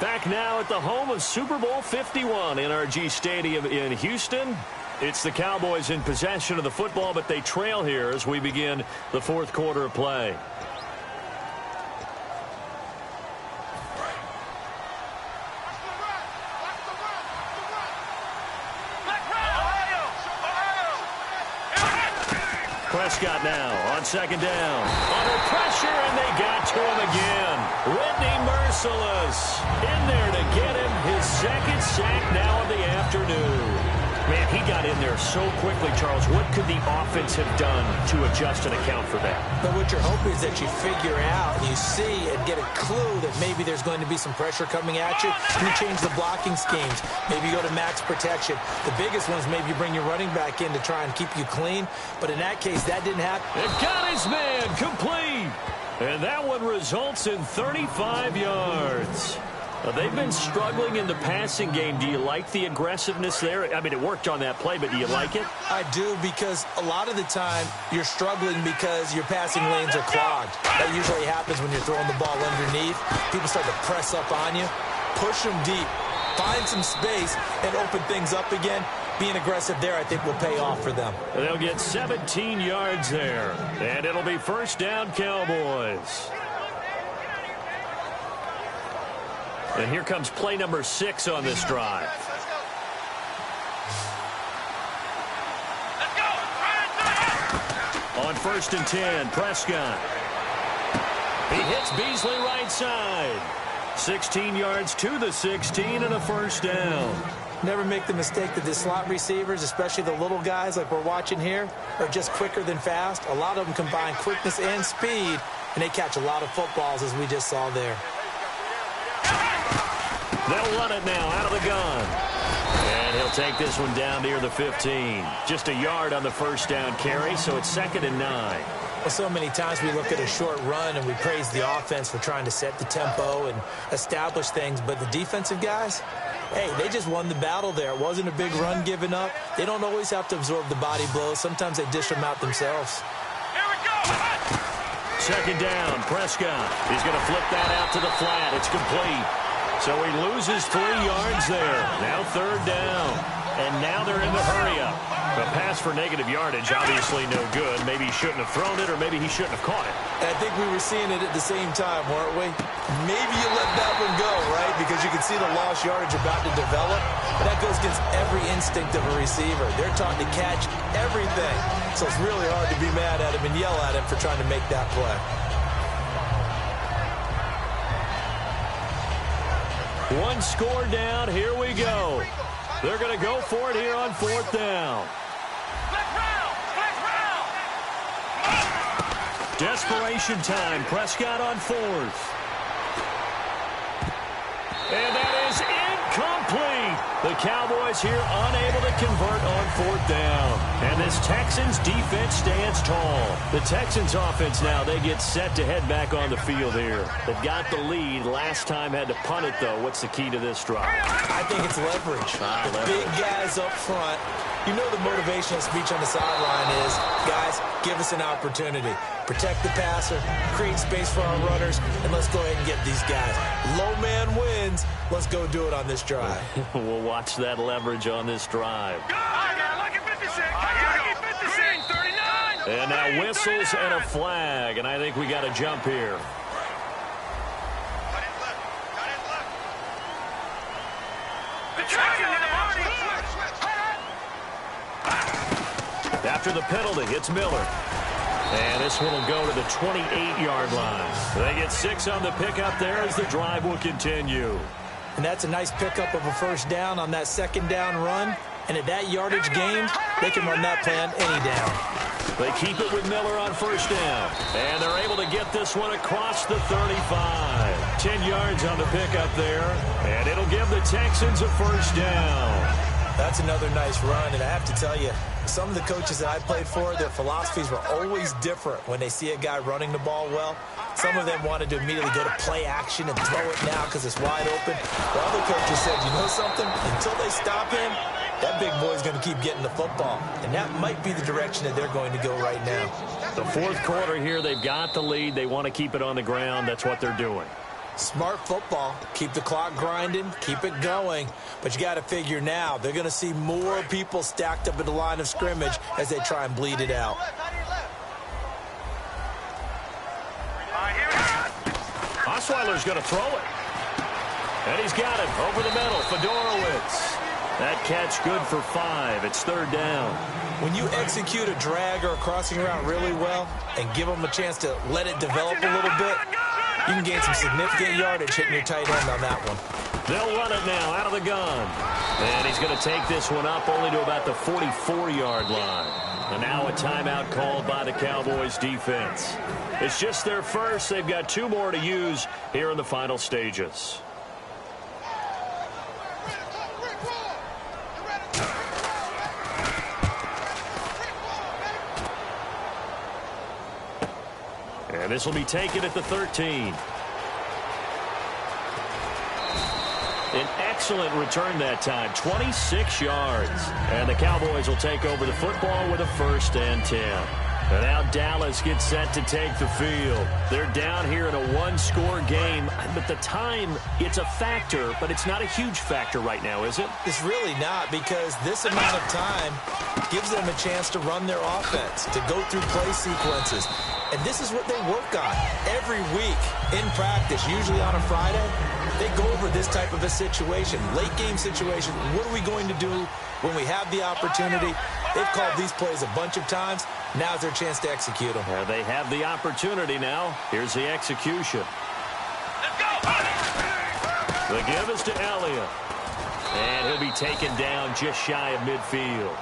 Back now at the home of Super Bowl 51, NRG Stadium in Houston. It's the Cowboys in possession of the football, but they trail here as we begin the fourth quarter of play. Prescott now on second down. Under pressure, and they got to him again. Whitney Merciless in there to get him his second sack now of the afternoon. Man, he got in there so quickly, Charles. What could the offense have done to adjust and account for that? But what you're hoping is that you figure out, you see, and get a clue that maybe there's going to be some pressure coming at you. You change the blocking schemes. Maybe you go to max protection. The biggest one is maybe you bring your running back in to try and keep you clean. But in that case, that didn't happen. It got his man complete. And that one results in 35 yards. They've been struggling in the passing game. Do you like the aggressiveness there? I mean, it worked on that play, but do you like it? I do, because a lot of the time you're struggling because your passing lanes are clogged. That usually happens when you're throwing the ball underneath. People start to press up on you. Push them deep. Find some space and open things up again. Being aggressive there, I think, will pay off for them. They'll get 17 yards there. And it'll be first down, Cowboys. And here comes play number 6 on this drive. On first and 10, Prescott. He hits Beasley right side. 16 yards to the 16 and a first down. Never make the mistake that the slot receivers, especially the little guys like we're watching here, are just quicker than fast. A lot of them combine quickness and speed, and they catch a lot of footballs, as we just saw there. They'll run it now out of the gun. And he'll take this one down near the 15. Just a yard on the first down carry, so it's 2nd and 9. Well, so many times we look at a short run and we praise the offense for trying to set the tempo and establish things, but the defensive guys, hey, they just won the battle there. It wasn't a big run given up. They don't always have to absorb the body blows. Sometimes they dish them out themselves. Here we go. 2nd down, Prescott. He's going to flip that out to the flat. It's complete. So he loses 3 yards there. Now 3rd down. And now they're in the hurry-up. A pass for negative yardage, obviously no good. Maybe he shouldn't have thrown it, or maybe he shouldn't have caught it. And I think we were seeing it at the same time, weren't we? Maybe you let that one go, right? Because you can see the lost yardage about to develop. But that goes against every instinct of a receiver. They're taught to catch everything. So it's really hard to be mad at him and yell at him for trying to make that play. One score down. Here we go. They're going to go for it here on 4th down. Desperation time. Prescott on 4th. And that is incomplete. The Cowboys here unable to convert on 4th down. And this Texans defense stands tall. The Texans offense now, they get set to head back on the field here. They've got the lead. Last time had to punt it, though. What's the key to this drive? I think it's leverage. The big guys up front. You know the motivational speech on the sideline is, guys, give us an opportunity. Protect the passer, create space for our runners, and let's go ahead and get these guys. Low man wins. Let's go do it on this drive. We'll watch that leverage on this drive. And now whistles and a flag, and I think we got a jump here. After the penalty, it's Miller. And this one will go to the 28-yard line. They get 6 on the pickup there as the drive will continue. And that's a nice pickup of a first down on that 2nd down run. And at that yardage gain, they can run that plan any down. They keep it with Miller on first down. And they're able to get this one across the 35. 10 yards on the pickup there. And it'll give the Texans a first down. That's another nice run. And I have to tell you, some of the coaches that I played for, their philosophies were always different when they see a guy running the ball well. Some of them wanted to immediately go to play action and throw it now because it's wide open. While other coaches said, you know something? Until they stop him, that big boy's going to keep getting the football. And that might be the direction that they're going to go right now. The fourth quarter here, they've got the lead. They want to keep it on the ground. That's what they're doing. Smart football. Keep the clock grinding. Keep it going. But you got to figure now, they're going to see more people stacked up at the line of scrimmage as they try and bleed it out. Osweiler's going to throw it. And he's got it over the middle. Fedorowicz. That catch good for 5. It's third down. When you execute a drag or a crossing route really well and give them a chance to let it develop a little bit, you can gain some significant yardage hitting your tight end on that one. They'll run it now out of the gun. And he's going to take this one up only to about the 44-yard line. And now a timeout called by the Cowboys defense. It's just their first. They've got 2 more to use here in the final stages. And this will be taken at the 13. An excellent return that time, 26 yards. And the Cowboys will take over the football with a 1st and 10. And now Dallas gets set to take the field. They're down here in a 1-score game. But the time, it's a factor, but it's not a huge factor right now, is it? It's really not, because this amount of time gives them a chance to run their offense, to go through play sequences. And this is what they work on every week in practice, usually on a Friday. They go over this type of a situation, late game situation. What are we going to do when we have the opportunity? They've called these plays a bunch of times. Now's their chance to execute them. They have the opportunity now. Here's the execution. The give is to Elliott. And he'll be taken down just shy of midfield.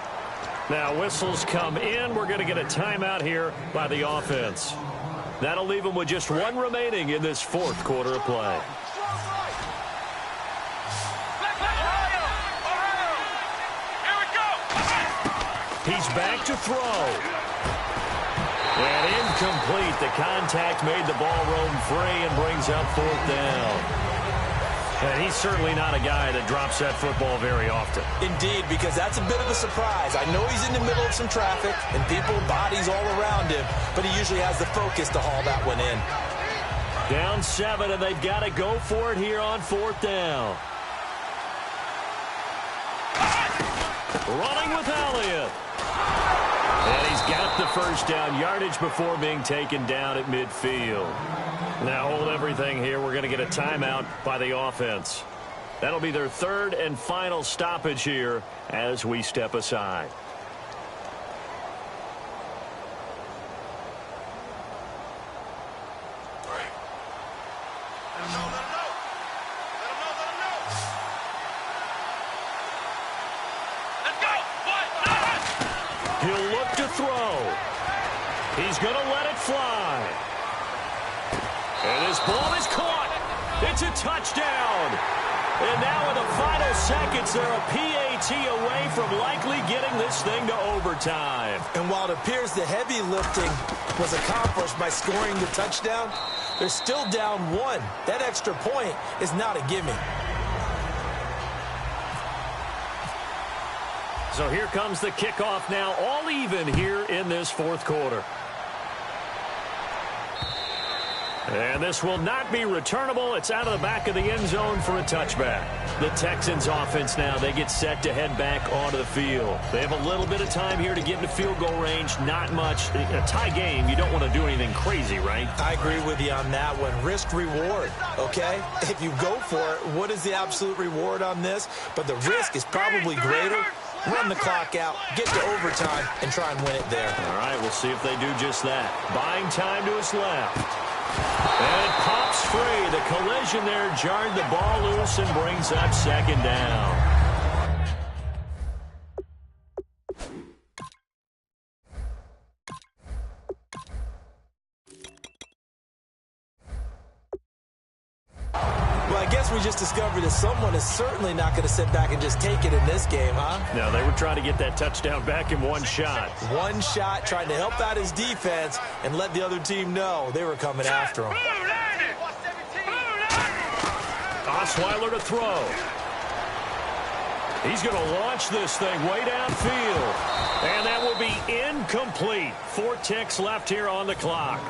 Now whistles come in. We're going to get a timeout here by the offense. That'll leave them with just 1 remaining in this 4th quarter of play. He's back to throw. And incomplete. The contact made the ball roam free and brings up 4th down. And he's certainly not a guy that drops that football very often. Indeed, because that's a bit of a surprise. I know he's in the middle of some traffic and people, bodies all around him, but he usually has the focus to haul that one in. Down 7, and they've got to go for it here on 4th down. Running with Elliott. And he's got the 1st down yardage before being taken down at midfield. Now hold everything here. We're going to get a timeout by the offense. That'll be their 3rd and final stoppage here as we step aside. He'll look to throw. He's going to let it fly. And this ball is caught. It's a touchdown. And now in the final seconds, they're a PAT away from likely getting this thing to overtime. And while it appears the heavy lifting was accomplished by scoring the touchdown, they're still down 1. That extra point is not a gimme. So here comes the kickoff now, all even here in this 4th quarter. And this will not be returnable. It's out of the back of the end zone for a touchback. The Texans offense now, they get set to head back onto the field. They have a little bit of time here to get into field goal range, not much. A tie game, you don't want to do anything crazy, right? I agree with you on that one. Risk reward, okay? If you go for it, what is the absolute reward on this? But the risk is probably greater. Run the clock out, get to overtime, and try and win it there. All right, we'll see if they do just that. Buying time to his left. And it pops free. The collision there jarred the ball loose and brings up 2nd down. we just discovered that someone is certainly not going to sit back and just take it in this game, huh? No, they were trying to get that touchdown back in one shot. One shot, trying to help out his defense and let the other team know they were coming after him. Osweiler to throw. He's going to launch this thing way downfield. And that will be incomplete. 4 ticks left here on the clock.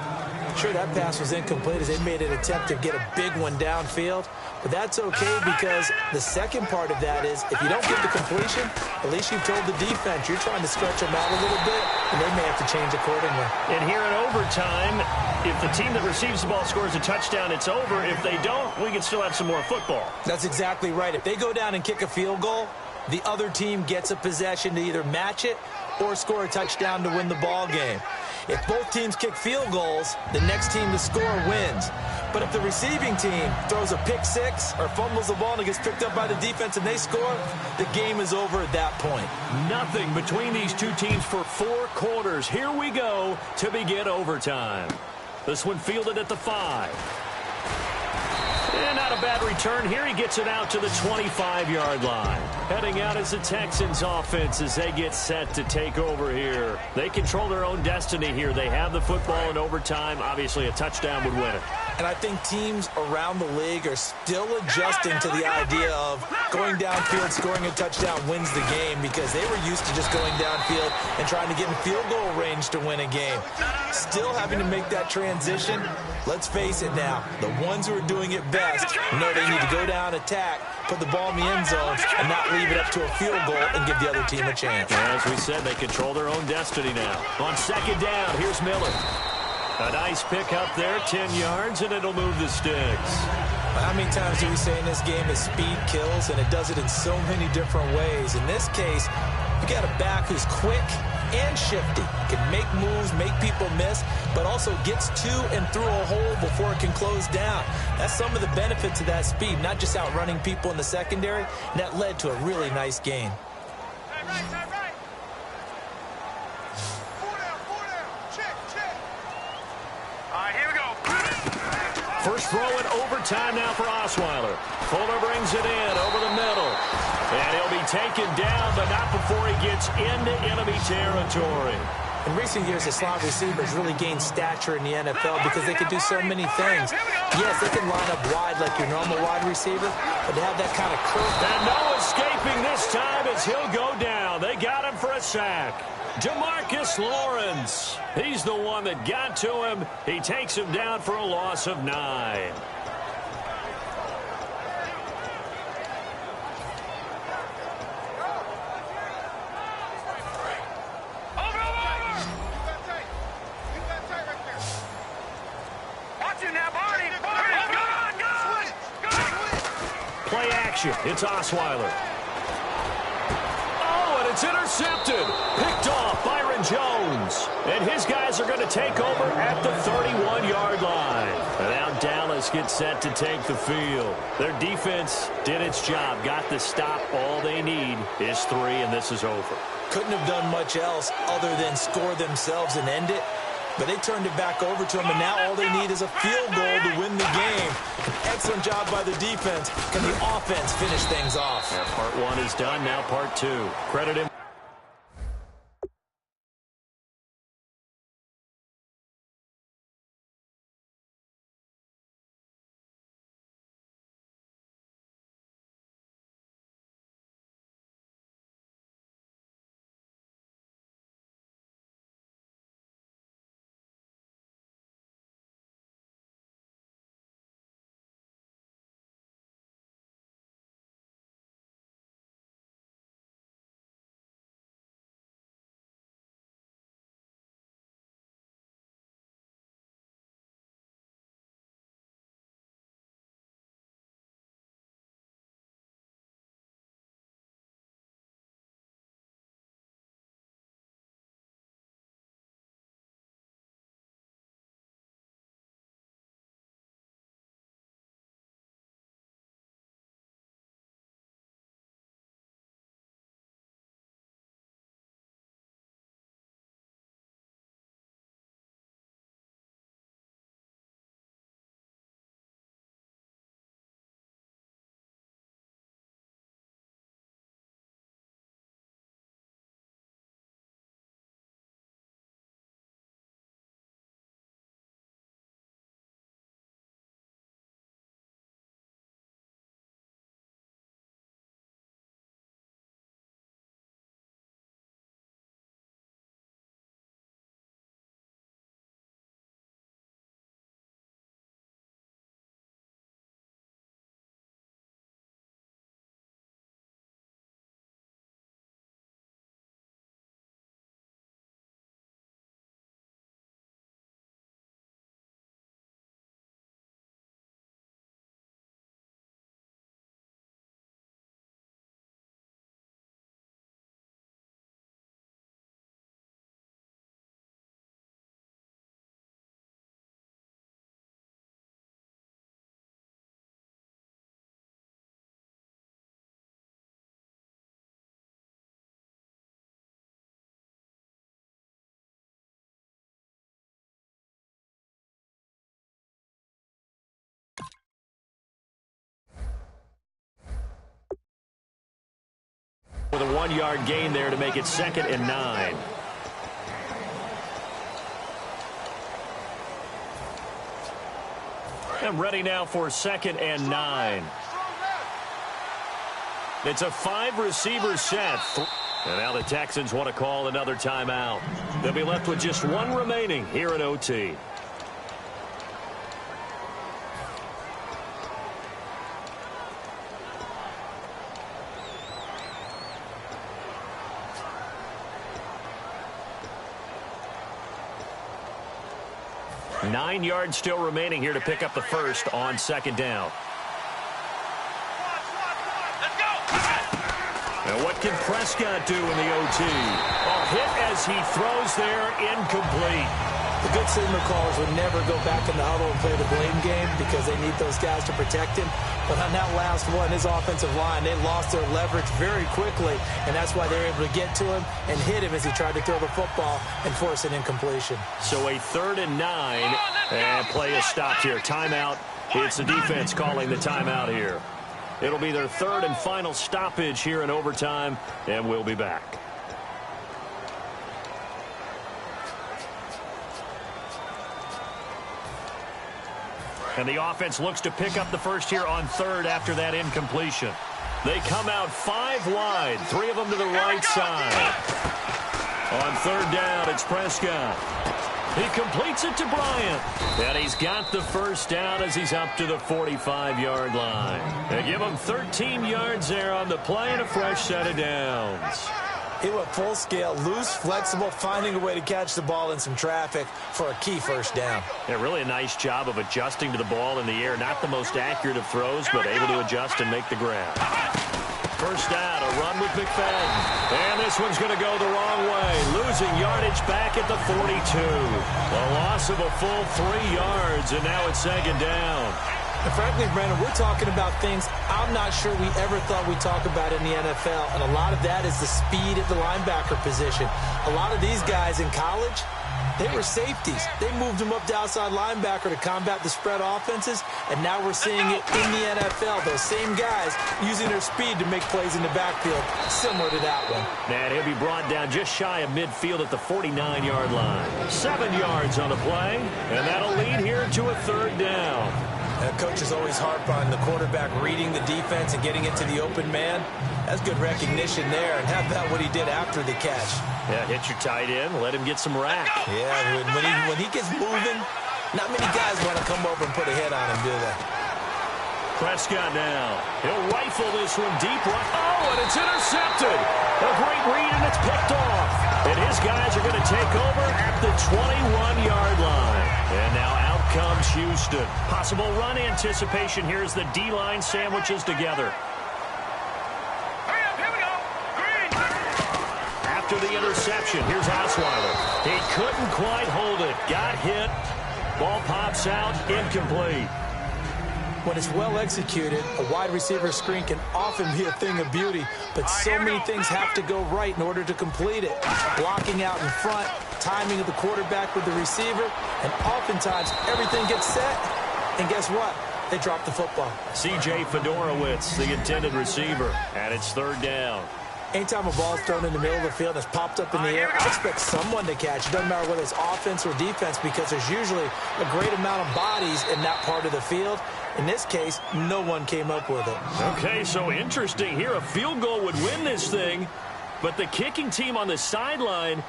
Sure, that pass was incomplete as they made an attempt to get a big one downfield. But that's okay because the second part of that is if you don't get the completion, at least you've told the defense you're trying to stretch them out a little bit, and they may have to change accordingly. And here in overtime, if the team that receives the ball scores a touchdown, it's over. If they don't, we can still have some more football. That's exactly right. If they go down and kick a field goal, the other team gets a possession to either match it or score a touchdown to win the ball game. If both teams kick field goals, the next team to score wins. But if the receiving team throws a pick six or fumbles the ball and it gets picked up by the defense and they score, the game is over at that point. Nothing between these two teams for 4 quarters. Here we go to begin overtime. This one fielded at the 5. And not a bad return here. He gets it out to the 25-yard line. Heading out is the Texans offense as they get set to take over here. They control their own destiny here. They have the football in overtime. Obviously, a touchdown would win it. And I think teams around the league are still adjusting to the idea of going downfield, scoring a touchdown wins the game because they were used to just going downfield and trying to get in field goal range to win a game. Still having to make that transition. Let's face it now, the ones who are doing it best know they need to go down, attack, put the ball in the end zone, and not leave it up to a field goal and give the other team a chance. As we said, they control their own destiny now. On second down, here's Miller. A nice pick up there, 10 yards, and it'll move the sticks. How many times do we say in this game that speed kills, and it does it in so many different ways? In this case, you got a back who's quick and shifty, can make moves, make people miss, but also gets to and through a hole before it can close down. That's some of the benefits of that speed, not just outrunning people in the secondary, and that led to a really nice gain. First throw in overtime now for Osweiler. Fuller brings it in over the middle. And he'll be taken down, but not before he gets into enemy territory. In recent years, the slot receivers really gained stature in the NFL because they can do so many things. Yes, they can line up wide like your normal wide receiver, but to have that kind of curve. And no escaping this time as he'll go down. They got him for a sack. DeMarcus Lawrence. He's the one that got to him. He takes him down for a loss of 9. Play action. It's Osweiler. Oh, and it's intercepted. Picked off Byron Jones. And his guys are going to take over at the 31-yard line. And now Dallas gets set to take the field. Their defense did its job. Got the stop. All they need is 3, and this is over. Couldn't have done much else other than score themselves and end it. But they turned it back over to them, and now all they need is a field goal to win the game. Excellent job by the defense. Can the offense finish things off? Yeah, part 1 is done. Now part 2. Credit him. With a 1-yard gain there to make it 2nd and 9. And ready now for 2nd and 9. It's a 5-receiver set. And now the Texans want to call another timeout. They'll be left with just 1 remaining here in OT. Nine yards still remaining here to pick up the first on 2nd down. And what can Prescott do in the OT? A hit as he throws there, incomplete. The good signal callers would never go back in the huddle and play the blame game because they need those guys to protect him. But on that last one, his offensive line, they lost their leverage very quickly, and that's why they were able to get to him and hit him as he tried to throw the football and force an incompletion. So a 3rd and 9, and play is stopped here. Timeout. It's the defense calling the timeout here. It'll be their 3rd and final stoppage here in overtime, and we'll be back. And the offense looks to pick up the first here on 3rd after that incompletion. They come out 5 wide, 3 of them to the right side. On 3rd down, it's Prescott. He completes it to Bryant. And he's got the first down as he's up to the 45-yard line. They give him 13 yards there on the play and a fresh set of downs. He went full scale, loose, flexible, finding a way to catch the ball in some traffic for a key first down. Yeah, really a nice job of adjusting to the ball in the air. Not the most accurate of throws, but able to adjust and make the grab. First down, a run with McFadden. And this one's going to go the wrong way. Losing yardage back at the 42. A loss of a full 3 yards, and now it's 2nd down. And frankly, Brandon, we're talking about things I'm not sure we ever thought we'd talk about in the NFL. And a lot of that is the speed at the linebacker position. A lot of these guys in college, they were safeties. They moved them up to outside linebacker to combat the spread offenses. And now we're seeing it in the NFL. Those same guys using their speed to make plays in the backfield, similar to that one. And he'll be brought down just shy of midfield at the 49-yard line. 7 yards on the play. And that'll lead here to a 3rd down. Coaches always harp on the quarterback reading the defense and getting into the open man. That's good recognition there. And how about what he did after the catch? Yeah, hit your tight end, let him get some rack. Yeah, when he gets moving, not many guys want to come over and put a hit on him, do they? Prescott now. He'll rifle this one deep right. Oh, and it's intercepted. A great read, and it's picked off. And his guys are going to take over at the 21-yard line. And now out comes Houston. Possible run anticipation here as the D-line sandwiches together. Hurry up, here we go. Green. After the interception, here's Osweiler. He couldn't quite hold it. Got hit. Ball pops out. Incomplete. When it's well executed, a wide receiver screen can often be a thing of beauty, but so many things have to go right in order to complete it. Blocking out in front, timing of the quarterback with the receiver, and oftentimes everything gets set, and guess what? They drop the football. C.J. Fedorowicz, the intended receiver, and it's 3rd down. Anytime a ball's thrown in the middle of the field and it's popped up in the air, I expect someone to catch. It doesn't matter whether it's offense or defense because there's usually a great amount of bodies in that part of the field. In this case, no one came up with it. Okay, so interesting here. A field goal would win this thing, but the kicking team on the sideline,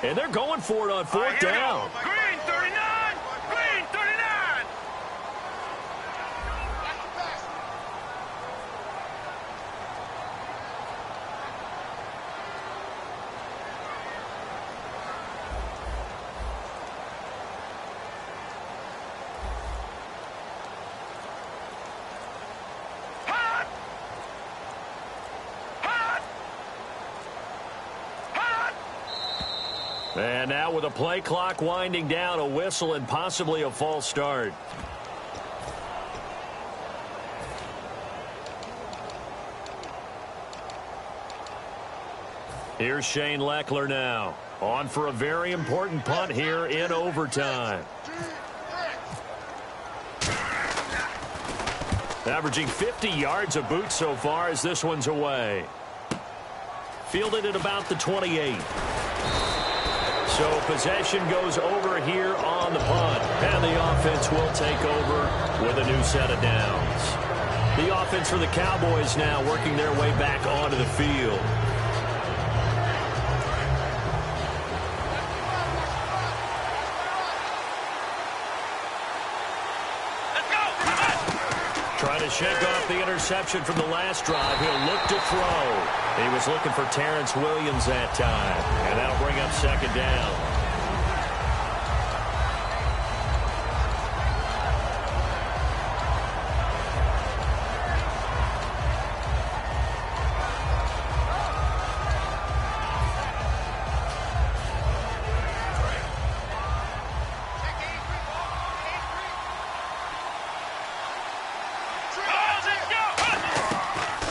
and they're going for it on 4th down. Green 39. Green 39. And now with a play clock winding down, a whistle and possibly a false start. Here's Shane Leckler now. On for a very important punt here in overtime. Averaging 50 yards a boot so far as this one's away. Fielded at about the 28. So possession goes over here on the punt. And the offense will take over with a new set of downs. The offense for the Cowboys now working their way back onto the field. Trying to shake off the interception from the last drive. He'll look to throw. He was looking for Terrence Williams that time. And that'll bring up second down.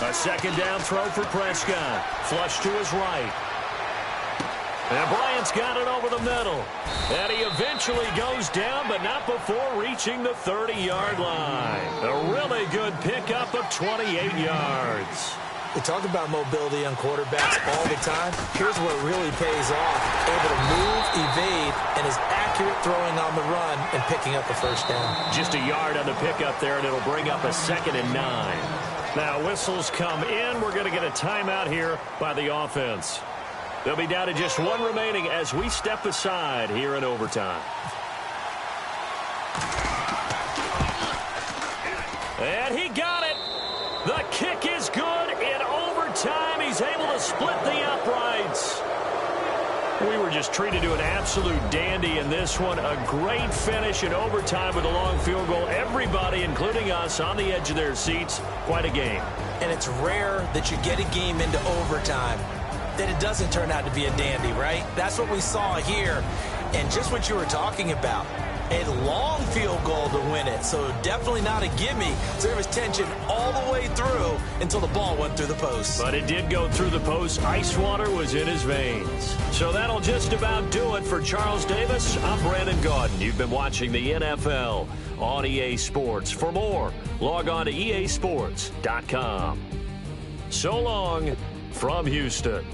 A second down throw for Prescott. Flush to his right. And Bryant's got it over the middle. And he eventually goes down, but not before reaching the 30-yard line. A really good pickup of 28 yards. We talk about mobility on quarterbacks all the time. Here's what really pays off. Able to move, evade, and is accurate throwing on the run and picking up a first down. Just a yard on the pickup there, and it'll bring up a 2nd and 9. Now, whistles come in. We're going to get a timeout here by the offense. They'll be down to just one remaining as we step aside here in overtime. And he got it. The kick is good in overtime. He's able to split the uprights. We were just treated to an absolute dandy in this one. A great finish in overtime with a long field goal. Everybody, including us, on the edge of their seats. Quite a game. And it's rare that you get a game into overtime that it doesn't turn out to be a dandy, right? That's what we saw here. And just what you were talking about. A long field goal to win it, so definitely not a gimme. So there was tension all the way through until the ball went through the post. But it did go through the post. Ice water was in his veins. So that'll just about do it for Charles Davis. I'm Brandon Gaudin. You've been watching the NFL on EA Sports. For more, log on to easports.com. So long from Houston.